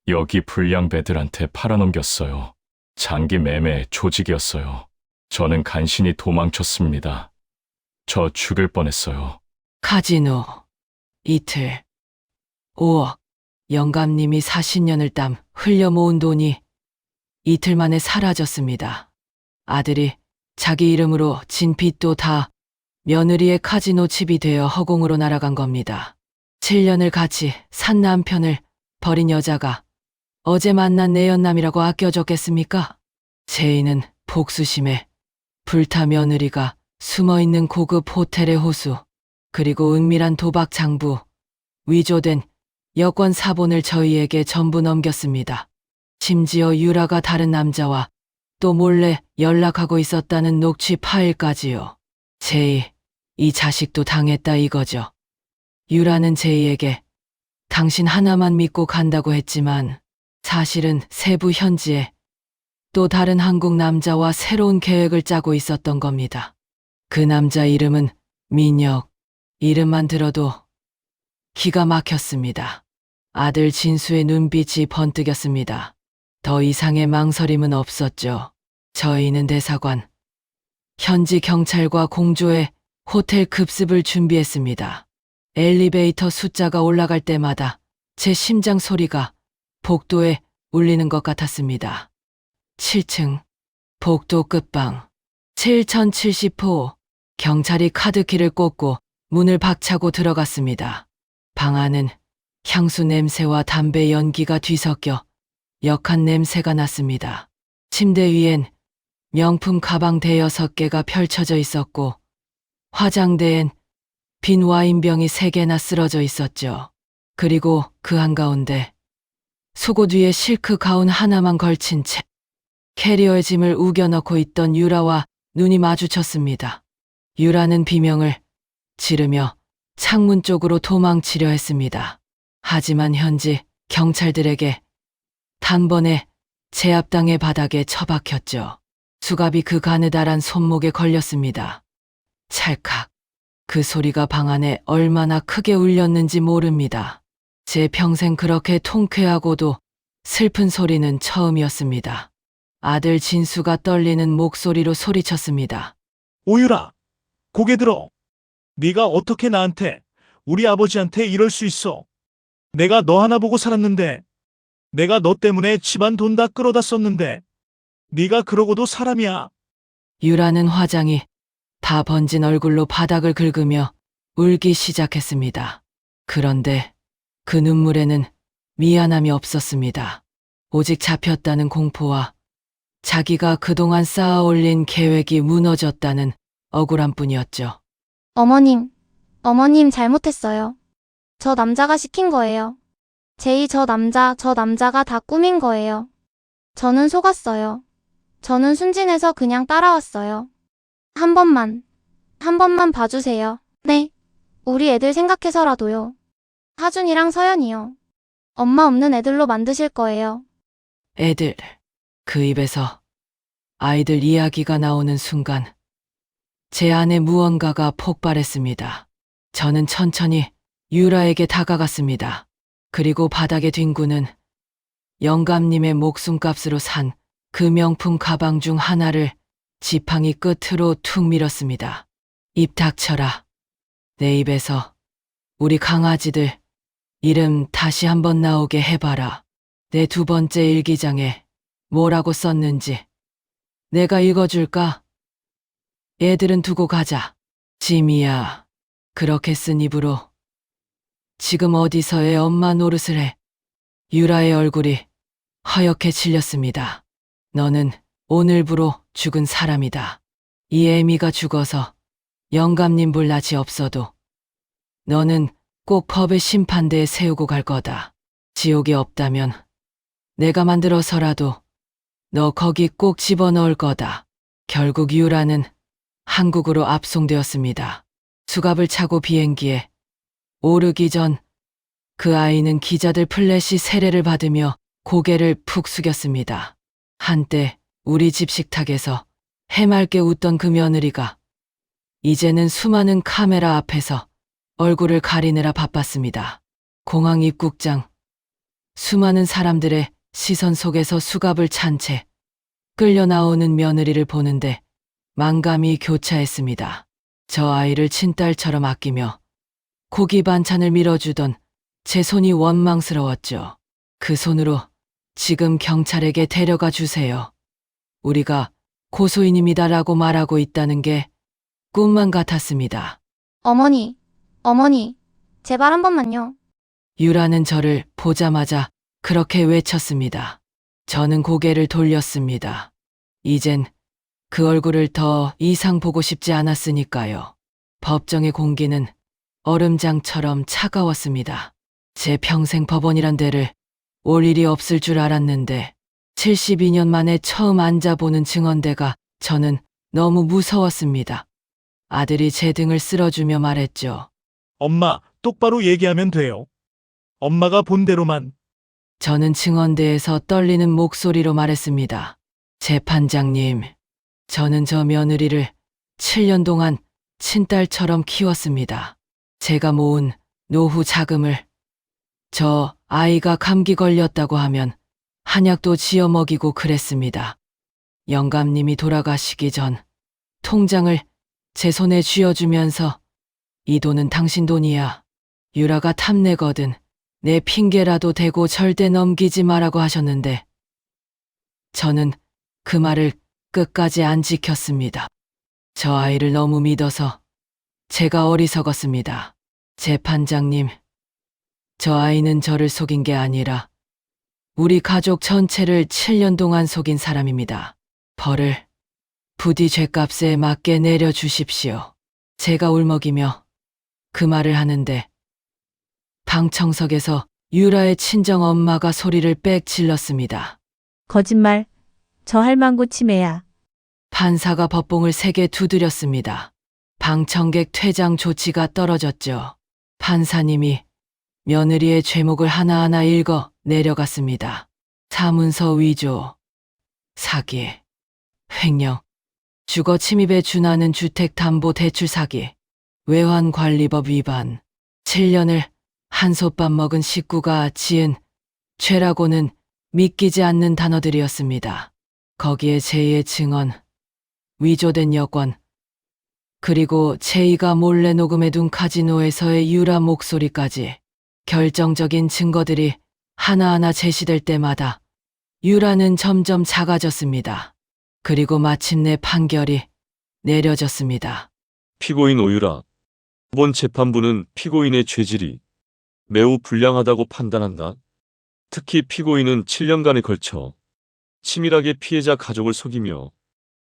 여기 불량배들한테 팔아넘겼어요. 장기 매매 조직이었어요. 저는 간신히 도망쳤습니다. 저 죽을 뻔했어요.
카지노, 이틀, 5억. 영감님이 40년을 땀 흘려 모은 돈이 이틀 만에 사라졌습니다. 아들이 자기 이름으로 진 빚도 다 며느리의 카지노 칩이 되어 허공으로 날아간 겁니다. 7년을 같이 산 남편을 버린 여자가 어제 만난 내연남이라고 아껴줬겠습니까? 제인은 복수심에 불타 며느리가 숨어있는 고급 호텔의 호수, 그리고 은밀한 도박 장부, 위조된 여권 사본을 저희에게 전부 넘겼습니다. 심지어 유라가 다른 남자와 또 몰래 연락하고 있었다는 녹취 파일까지요. 제이, 이 자식도 당했다 이거죠. 유라는 제이에게 당신 하나만 믿고 간다고 했지만 사실은 세부 현지에 또 다른 한국 남자와 새로운 계획을 짜고 있었던 겁니다. 그 남자 이름은 민혁. 이름만 들어도 기가 막혔습니다. 아들 진수의 눈빛이 번뜩였습니다. 더 이상의 망설임은 없었죠. 저희는 대사관, 현지 경찰과 공조의 호텔 급습을 준비했습니다. 엘리베이터 숫자가 올라갈 때마다 제 심장 소리가 복도에 울리는 것 같았습니다. 7층, 복도 끝방, 7070호. 경찰이 카드키를 꽂고 문을 박차고 들어갔습니다. 방 안은 향수 냄새와 담배 연기가 뒤섞여 역한 냄새가 났습니다. 침대 위엔 명품 가방 6개가 펼쳐져 있었고 화장대엔 빈 와인병이 3개나 쓰러져 있었죠. 그리고 그 한가운데 속옷 위에 실크 가운 하나만 걸친 채 캐리어에 짐을 우겨 넣고 있던 유라와 눈이 마주쳤습니다. 유라는 비명을 지르며 창문 쪽으로 도망치려 했습니다. 하지만 현지 경찰들에게 단번에 제압당해 바닥에 처박혔죠. 수갑이 그 가느다란 손목에 걸렸습니다. 찰칵. 그 소리가 방 안에 얼마나 크게 울렸는지 모릅니다. 제 평생 그렇게 통쾌하고도 슬픈 소리는 처음이었습니다. 아들 진수가 떨리는 목소리로 소리쳤습니다.
오유라, 고개 들어. 네가 어떻게 나한테, 우리 아버지한테 이럴 수 있어. 내가 너 하나 보고 살았는데, 내가 너 때문에 집안 돈 다 끌어다 썼는데, 네가 그러고도 사람이야.
유라는 화장이 다 번진 얼굴로 바닥을 긁으며 울기 시작했습니다. 그런데 그 눈물에는 미안함이 없었습니다. 오직 잡혔다는 공포와 자기가 그동안 쌓아올린 계획이 무너졌다는 억울함뿐이었죠.
어머님 잘못했어요. 저 남자가 시킨 거예요. 제이 저 남자가 다 꾸민 거예요. 저는 속았어요. 저는 순진해서 그냥 따라왔어요. 한 번만 봐주세요. 네. 우리 애들 생각해서라도요. 하준이랑 서연이요. 엄마 없는 애들로 만드실 거예요.
애들. 그 입에서 아이들 이야기가 나오는 순간 제 안에 무언가가 폭발했습니다. 저는 천천히 유라에게 다가갔습니다. 그리고 바닥에 뒹구는 영감님의 목숨값으로 산 그 명품 가방 중 하나를 지팡이 끝으로 툭 밀었습니다. 입 닥쳐라. 내 입에서 우리 강아지들 이름 다시 한번 나오게 해봐라. 내 두 번째 일기장에 뭐라고 썼는지 내가 읽어줄까? 애들은 두고 가자. 지미야, 그렇게 쓴 입으로 지금 어디서 애 엄마 노릇을 해. 유라의 얼굴이 하얗게 질렸습니다. 너는 오늘부로 죽은 사람이다. 이 애미가 죽어서 영감님 불낯이 없어도 너는 꼭 법의 심판대에 세우고 갈 거다. 지옥이 없다면 내가 만들어서라도 너 거기 꼭 집어넣을 거다. 결국 유라는 한국으로 압송되었습니다. 수갑을 차고 비행기에 오르기 전 그 아이는 기자들 플래시 세례를 받으며 고개를 푹 숙였습니다. 한때 우리 집 식탁에서 해맑게 웃던 그 며느리가 이제는 수많은 카메라 앞에서 얼굴을 가리느라 바빴습니다. 공항 입국장, 수많은 사람들의 시선 속에서 수갑을 찬 채 끌려 나오는 며느리를 보는데 만감이 교차했습니다. 저 아이를 친딸처럼 아끼며 고기 반찬을 밀어주던 제 손이 원망스러웠죠. 그 손으로 지금 경찰에게 데려가 주세요. 우리가 고소인입니다라고 말하고 있다는 게 꿈만 같았습니다.
어머니, 제발 한 번만요.
유라는 저를 보자마자 그렇게 외쳤습니다. 저는 고개를 돌렸습니다. 이젠 그 얼굴을 더 이상 보고 싶지 않았으니까요. 법정의 공기는 얼음장처럼 차가웠습니다. 제 평생 법원이란 데를 올 일이 없을 줄 알았는데 72년 만에 처음 앉아보는 증언대가 저는 너무 무서웠습니다. 아들이 제 등을 쓸어주며 말했죠.
엄마, 똑바로 얘기하면 돼요. 엄마가 본 대로만.
저는 증언대에서 떨리는 목소리로 말했습니다. 재판장님, 저는 저 며느리를 7년 동안 친딸처럼 키웠습니다. 제가 모은 노후 자금을 저 아이가 감기 걸렸다고 하면 한약도 지어 먹이고 그랬습니다. 영감님이 돌아가시기 전 통장을 제 손에 쥐어주면서 이 돈은 당신 돈이야. 유라가 탐내거든. 내 핑계라도 대고 절대 넘기지 마라고 하셨는데 저는 그 말을 끝까지 안 지켰습니다. 저 아이를 너무 믿어서 제가 어리석었습니다. 재판장님, 저 아이는 저를 속인 게 아니라 우리 가족 전체를 7년 동안 속인 사람입니다. 벌을 부디 죗값에 맞게 내려주십시오. 제가 울먹이며 그 말을 하는데 방청석에서 유라의 친정 엄마가 소리를 빽 질렀습니다.
거짓말. 저 할망구 치매야.
판사가 법봉을 세게 두드렸습니다. 방청객 퇴장 조치가 떨어졌죠. 판사님이 며느리의 죄목을 하나하나 읽어 내려갔습니다. 사문서 위조, 사기, 횡령, 주거 침입에 준하는 주택담보대출 사기, 외환관리법 위반, 7년을 한솥밥 먹은 식구가 지은 죄라고는 믿기지 않는 단어들이었습니다. 거기에 제2의 증언, 위조된 여권, 그리고 제2가 몰래 녹음해둔 카지노에서의 유라 목소리까지 결정적인 증거들이 하나하나 제시될 때마다 유라는 점점 작아졌습니다. 그리고 마침내 판결이 내려졌습니다.
피고인 오유라. 이번 재판부는 피고인의 죄질이 매우 불량하다고 판단한다. 특히 피고인은 7년간에 걸쳐 치밀하게 피해자 가족을 속이며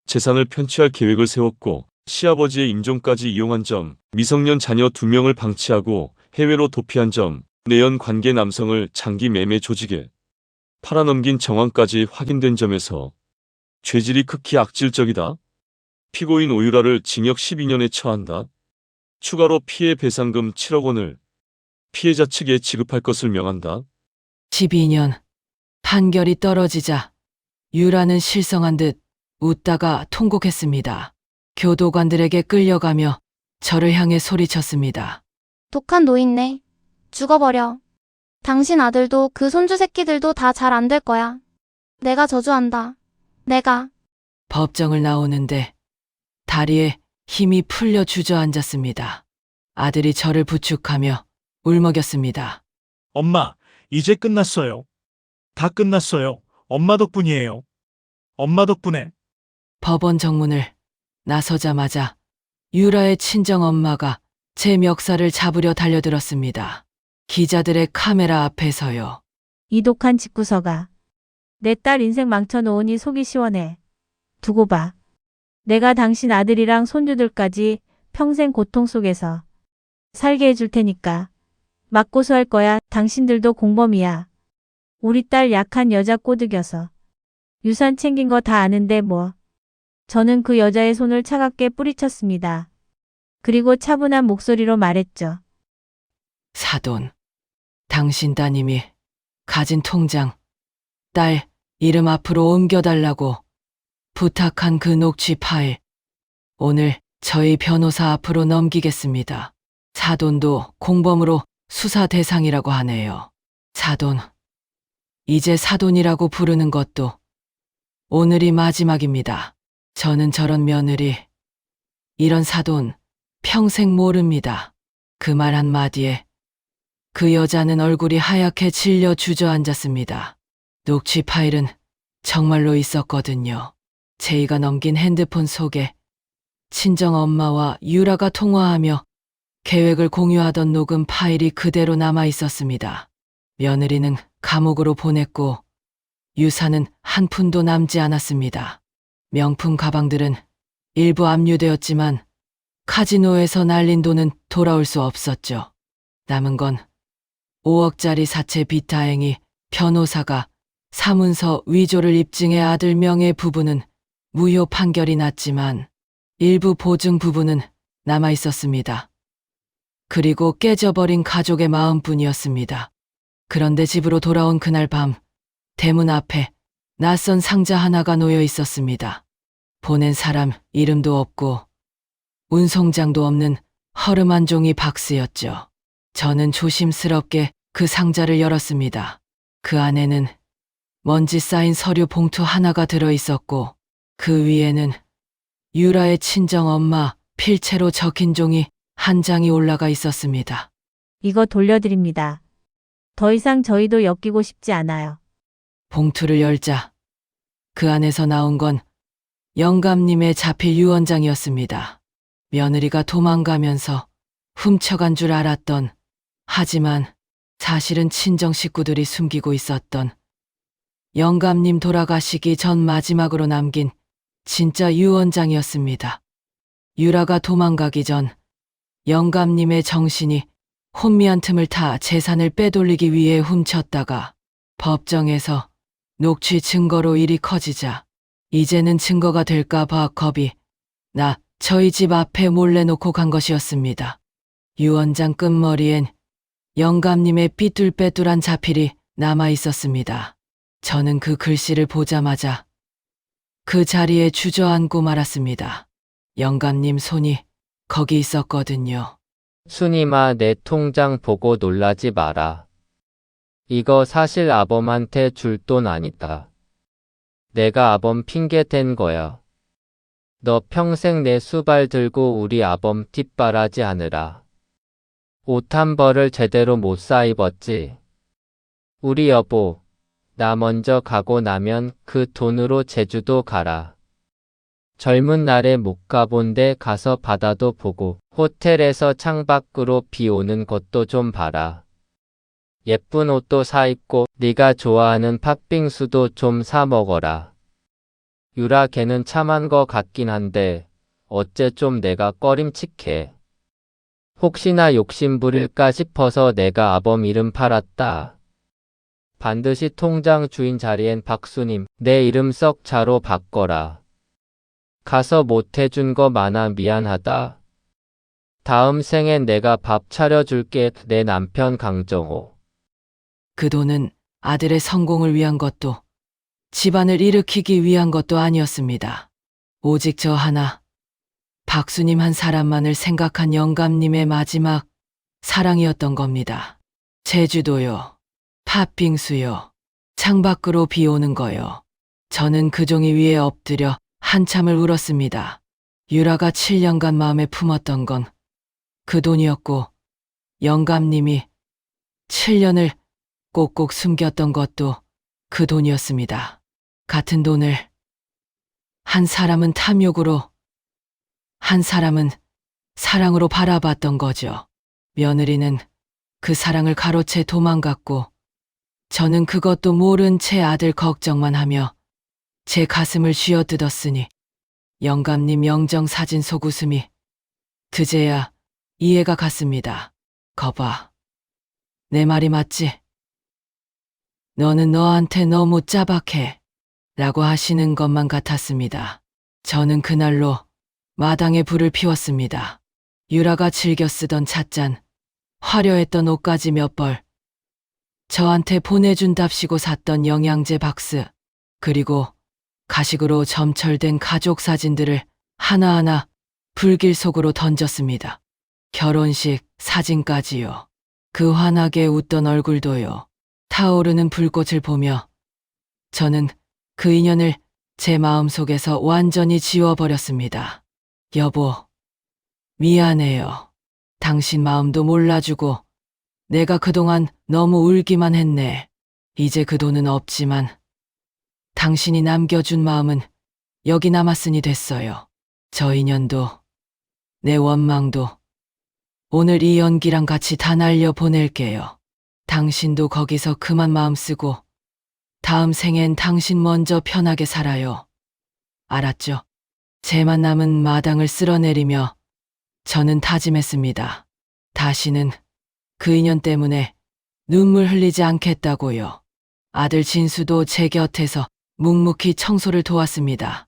재산을 편취할 계획을 세웠고 시아버지의 임종까지 이용한 점, 미성년 자녀 2명을 방치하고 해외로 도피한 점, 내연 관계 남성을 장기 매매 조직에 팔아넘긴 정황까지 확인된 점에서 죄질이 극히 악질적이다. 피고인 오유라를 징역 12년에 처한다. 추가로 피해 배상금 7억 원을 피해자 측에 지급할 것을 명한다.
12년. 판결이 떨어지자 유라는 실성한 듯 웃다가 통곡했습니다. 교도관들에게 끌려가며 저를 향해 소리쳤습니다.
독한 노인네. 죽어버려. 당신 아들도 그 손주 새끼들도 다 잘 안 될 거야. 내가 저주한다. 내가.
법정을 나오는데 다리에 힘이 풀려 주저앉았습니다. 아들이 저를 부축하며 울먹였습니다.
엄마, 이제 끝났어요. 다 끝났어요. 엄마 덕분이에요. 엄마 덕분에.
법원 정문을 나서자마자 유라의 친정엄마가 제 멱살을 잡으려 달려들었습니다. 기자들의 카메라 앞에서요.
이 독한 집구석아. 내 딸 인생 망쳐놓으니 속이 시원해. 두고 봐. 내가 당신 아들이랑 손주들까지 평생 고통 속에서 살게 해줄 테니까. 맞고소할 거야. 당신들도 공범이야. 우리 딸 약한 여자 꼬드겨서. 유산 챙긴 거 다 아는데 뭐. 저는 그 여자의 손을 차갑게 뿌리쳤습니다. 그리고 차분한 목소리로 말했죠.
사돈, 당신 따님이 가진 통장, 딸 이름 앞으로 옮겨달라고 부탁한 그 녹취 파일, 오늘 저희 변호사 앞으로 넘기겠습니다. 사돈도 공범으로 수사 대상이라고 하네요. 사돈, 이제 사돈이라고 부르는 것도 오늘이 마지막입니다. 저는 저런 며느리, 이런 사돈 평생 모릅니다. 그 말 한마디에 그 여자는 얼굴이 하얗게 질려 주저앉았습니다. 녹취 파일은 정말로 있었거든요. 제이가 넘긴 핸드폰 속에 친정엄마와 유라가 통화하며 계획을 공유하던 녹음 파일이 그대로 남아 있었습니다. 며느리는 감옥으로 보냈고 유산은 한 푼도 남지 않았습니다. 명품 가방들은 일부 압류되었지만 카지노에서 날린 돈은 돌아올 수 없었죠. 남은 건 5억짜리 사채 빚다행히 변호사가 사문서 위조를 입증해 아들 명의 부분은 무효 판결이 났지만 일부 보증 부분은 남아 있었습니다. 그리고 깨져버린 가족의 마음뿐이었습니다. 그런데 집으로 돌아온 그날 밤 대문 앞에 낯선 상자 하나가 놓여 있었습니다. 보낸 사람 이름도 없고 운송장도 없는 허름한 종이 박스였죠. 저는 조심스럽게 그 상자를 열었습니다. 그 안에는 먼지 쌓인 서류 봉투 하나가 들어 있었고 그 위에는 유라의 친정엄마 필체로 적힌 종이 한 장이 올라가 있었습니다.
이거 돌려드립니다. 더 이상 저희도 엮이고 싶지 않아요.
봉투를 열자 그 안에서 나온 건 영감님의 자필 유언장이었습니다. 며느리가 도망가면서 훔쳐간 줄 알았던, 하지만 사실은 친정 식구들이 숨기고 있었던, 영감님 돌아가시기 전 마지막으로 남긴 진짜 유언장이었습니다. 유라가 도망가기 전 영감님의 정신이 혼미한 틈을 타 재산을 빼돌리기 위해 훔쳤다가 법정에서 녹취 증거로 일이 커지자 이제는 증거가 될까 봐 겁이 나 저희 집 앞에 몰래 놓고 간 것이었습니다. 유언장 끝머리엔 영감님의 삐뚤빼뚤한 자필이 남아 있었습니다. 저는 그 글씨를 보자마자 그 자리에 주저앉고 말았습니다. 영감님 손이 거기 있었거든요.
순임아, 내 통장 보고 놀라지 마라. 이거 사실 아범한테 줄 돈 아니다. 내가 아범 핑계 댄 거야. 너 평생 내 수발 들고 우리 아범 뒷바라지 하느라 옷 한 벌을 제대로 못 사 입었지. 우리 여보, 나 먼저 가고 나면 그 돈으로 제주도 가라. 젊은 날에 못 가본 데 가서 바다도 보고 호텔에서 창밖으로 비 오는 것도 좀 봐라. 예쁜 옷도 사 입고 네가 좋아하는 팥빙수도 좀 사 먹어라. 유라 걔는 참한 거 같긴 한데 어째 좀 내가 꺼림칙해. 혹시나 욕심 부릴까 싶어서 내가 아범 이름 팔았다. 반드시 통장 주인 자리엔 박수님 내 이름 썩 자로 바꿔라. 가서 못 해준 거 많아 미안하다. 다음 생엔 내가 밥 차려줄게. 내 남편 강정호.
그 돈은 아들의 성공을 위한 것도 집안을 일으키기 위한 것도 아니었습니다. 오직 저 하나, 박수님 한 사람만을 생각한 영감님의 마지막 사랑이었던 겁니다. 제주도요. 팥빙수요. 창밖으로 비 오는 거요. 저는 그 종이 위에 엎드려 한참을 울었습니다. 유라가 7년간 마음에 품었던 건 그 돈이었고, 영감님이 7년을 꼭꼭 숨겼던 것도 그 돈이었습니다. 같은 돈을 한 사람은 탐욕으로, 한 사람은 사랑으로 바라봤던 거죠. 며느리는 그 사랑을 가로채 도망갔고, 저는 그것도 모른 채 아들 걱정만 하며 제 가슴을 쥐어뜯었으니 영감님 영정사진 속 웃음이 그제야 이해가 갔습니다. 거봐. 내 말이 맞지? 너는 너한테 너무 짜박해. 라고 하시는 것만 같았습니다. 저는 그날로 마당에 불을 피웠습니다. 유라가 즐겨 쓰던 찻잔, 화려했던 옷까지 몇 벌, 저한테 보내준답시고 샀던 영양제 박스, 그리고 가식으로 점철된 가족 사진들을 하나하나 불길 속으로 던졌습니다. 결혼식 사진까지요. 그 환하게 웃던 얼굴도요. 타오르는 불꽃을 보며 저는 그 인연을 제 마음속에서 완전히 지워버렸습니다. 여보, 미안해요. 당신 마음도 몰라주고 내가 그동안 너무 울기만 했네. 이제 그 돈은 없지만 당신이 남겨준 마음은 여기 남았으니 됐어요. 저 인연도 내 원망도 오늘 이 연기랑 같이 다 날려보낼게요. 당신도 거기서 그만 마음 쓰고 다음 생엔 당신 먼저 편하게 살아요. 알았죠? 제만 남은 마당을 쓸어내리며 저는 다짐했습니다. 다시는 그 인연 때문에 눈물 흘리지 않겠다고요. 아들 진수도 제 곁에서 묵묵히 청소를 도왔습니다.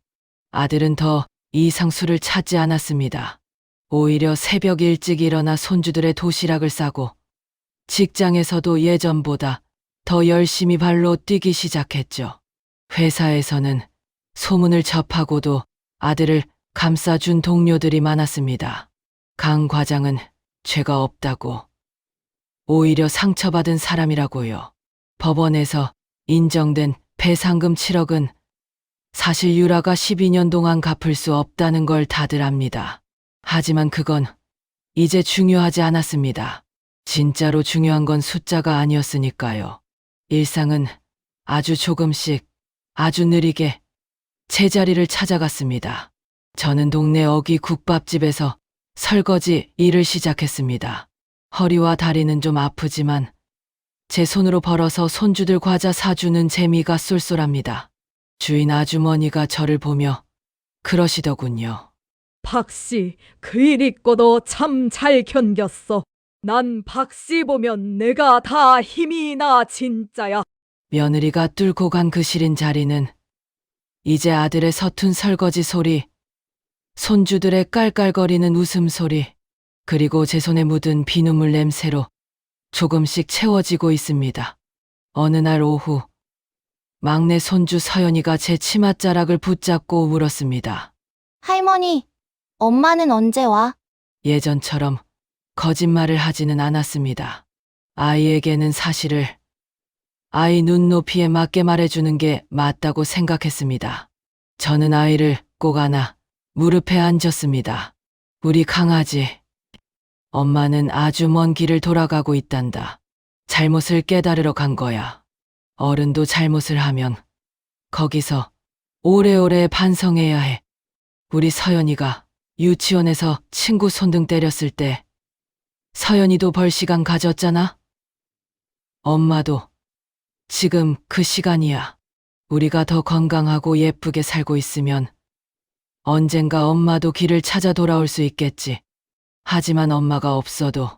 아들은 더 이상 술을 찾지 않았습니다. 오히려 새벽 일찍 일어나 손주들의 도시락을 싸고 직장에서도 예전보다 더 열심히 발로 뛰기 시작했죠. 회사에서는 소문을 접하고도 아들을 감싸준 동료들이 많았습니다. 강 과장은 죄가 없다고, 오히려 상처받은 사람이라고요. 법원에서 인정된 배상금 7억은 사실 유라가 12년 동안 갚을 수 없다는 걸 다들 압니다. 하지만 그건 이제 중요하지 않았습니다. 진짜로 중요한 건 숫자가 아니었으니까요. 일상은 아주 조금씩, 아주 느리게 제자리를 찾아갔습니다. 저는 동네 어귀 국밥집에서 설거지 일을 시작했습니다. 허리와 다리는 좀 아프지만 제 손으로 벌어서 손주들 과자 사주는 재미가 쏠쏠합니다. 주인 아주머니가 저를 보며 그러시더군요.
박씨, 그 일 있고도 참 잘 견뎠어. 난 박씨 보면 내가 다 힘이 나 진짜야.
며느리가 뚫고 간 그 시린 자리는 이제 아들의 서툰 설거지 소리, 손주들의 깔깔거리는 웃음소리, 그리고 제 손에 묻은 비눗물 냄새로 조금씩 채워지고 있습니다. 어느 날 오후, 막내 손주 서연이가 제 치맛자락을 붙잡고 울었습니다.
할머니, 엄마는 언제 와?
예전처럼 거짓말을 하지는 않았습니다. 아이에게는 사실을 아이 눈높이에 맞게 말해주는 게 맞다고 생각했습니다. 저는 아이를 꼭 안아 무릎에 앉았습니다. 우리 강아지. 엄마는 아주 먼 길을 돌아가고 있단다. 잘못을 깨달으러 간 거야. 어른도 잘못을 하면 거기서 오래오래 반성해야 해. 우리 서연이가 유치원에서 친구 손등 때렸을 때 서연이도 벌 시간 가졌잖아? 엄마도 지금 그 시간이야. 우리가 더 건강하고 예쁘게 살고 있으면 언젠가 엄마도 길을 찾아 돌아올 수 있겠지. 하지만 엄마가 없어도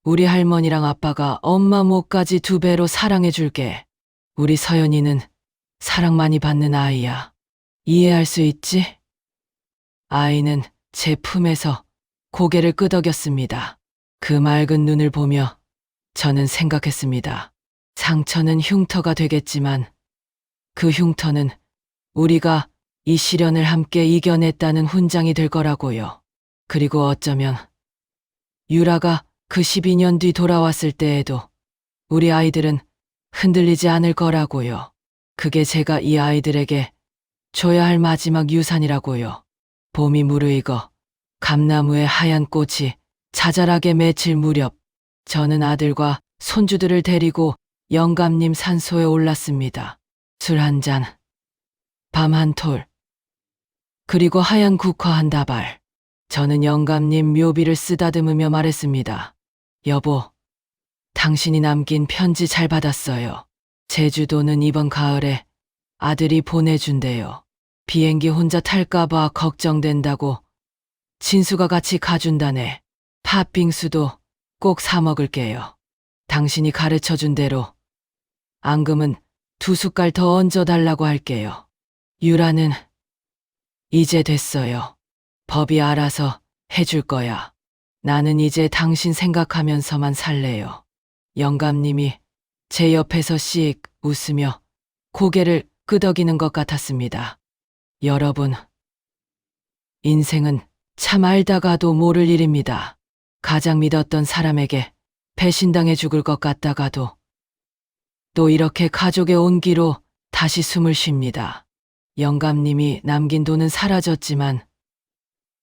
우리 할머니랑 아빠가 엄마 목까지 2배로 사랑해 줄게. 우리 서연이는 사랑 많이 받는 아이야. 이해할 수 있지? 아이는 제 품에서 고개를 끄덕였습니다. 그 맑은 눈을 보며 저는 생각했습니다. 상처는 흉터가 되겠지만 그 흉터는 우리가 이 시련을 함께 이겨냈다는 훈장이 될 거라고요. 그리고 어쩌면 유라가 그 12년 뒤 돌아왔을 때에도 우리 아이들은 흔들리지 않을 거라고요. 그게 제가 이 아이들에게 줘야 할 마지막 유산이라고요. 봄이 무르익어 감나무에 하얀 꽃이 자잘하게 맺힐 무렵 저는 아들과 손주들을 데리고 영감님 산소에 올랐습니다. 술 한 잔, 밤 한 톨, 그리고 하얀 국화 한 다발. 저는 영감님 묘비를 쓰다듬으며 말했습니다. 여보, 당신이 남긴 편지 잘 받았어요. 제주도는 이번 가을에 아들이 보내준대요. 비행기 혼자 탈까봐 걱정된다고 진수가 같이 가준다네. 팥빙수도 꼭 사 먹을게요. 당신이 가르쳐준 대로 앙금은 2숟갈 더 얹어달라고 할게요. 유라는 이제 됐어요. 법이 알아서 해줄 거야. 나는 이제 당신 생각하면서만 살래요. 영감님이 제 옆에서 씩 웃으며 고개를 끄덕이는 것 같았습니다. 여러분, 인생은 참 알다가도 모를 일입니다. 가장 믿었던 사람에게 배신당해 죽을 것 같다가도 또 이렇게 가족의 온기로 다시 숨을 쉽니다. 영감님이 남긴 돈은 사라졌지만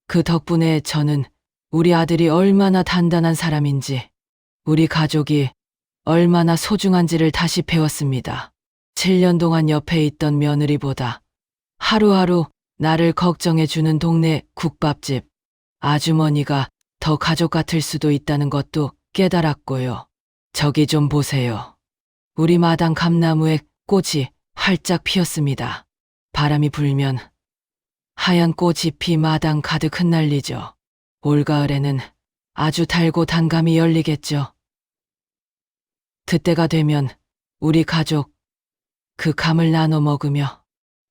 그 덕분에 저는 우리 아들이 얼마나 단단한 사람인지, 우리 가족이 얼마나 소중한지를 다시 배웠습니다. 7년 동안 옆에 있던 며느리보다 하루하루 나를 걱정해주는 동네 국밥집 아주머니가 더 가족 같을 수도 있다는 것도 깨달았고요. 저기 좀 보세요. 우리 마당 감나무에 꽃이 활짝 피었습니다. 바람이 불면 하얀 꽃잎이 마당 가득 흩날리죠. 올가을에는 아주 달고 단 감이 열리겠죠. 그때가 되면 우리 가족 그 감을 나눠 먹으며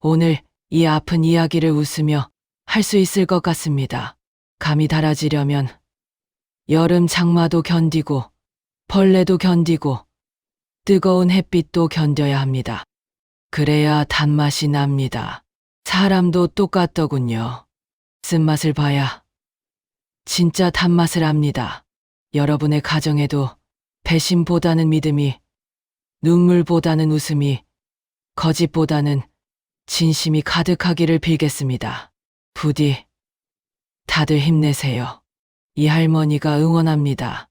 오늘 이 아픈 이야기를 웃으며 할 수 있을 것 같습니다. 감이 달아지려면 여름 장마도 견디고 벌레도 견디고 뜨거운 햇빛도 견뎌야 합니다. 그래야 단맛이 납니다. 사람도 똑같더군요. 쓴맛을 봐야 진짜 단맛을 압니다. 여러분의 가정에도 배신보다는 믿음이, 눈물보다는 웃음이, 거짓보다는 진심이 가득하기를 빌겠습니다. 부디 다들 힘내세요. 이 할머니가 응원합니다.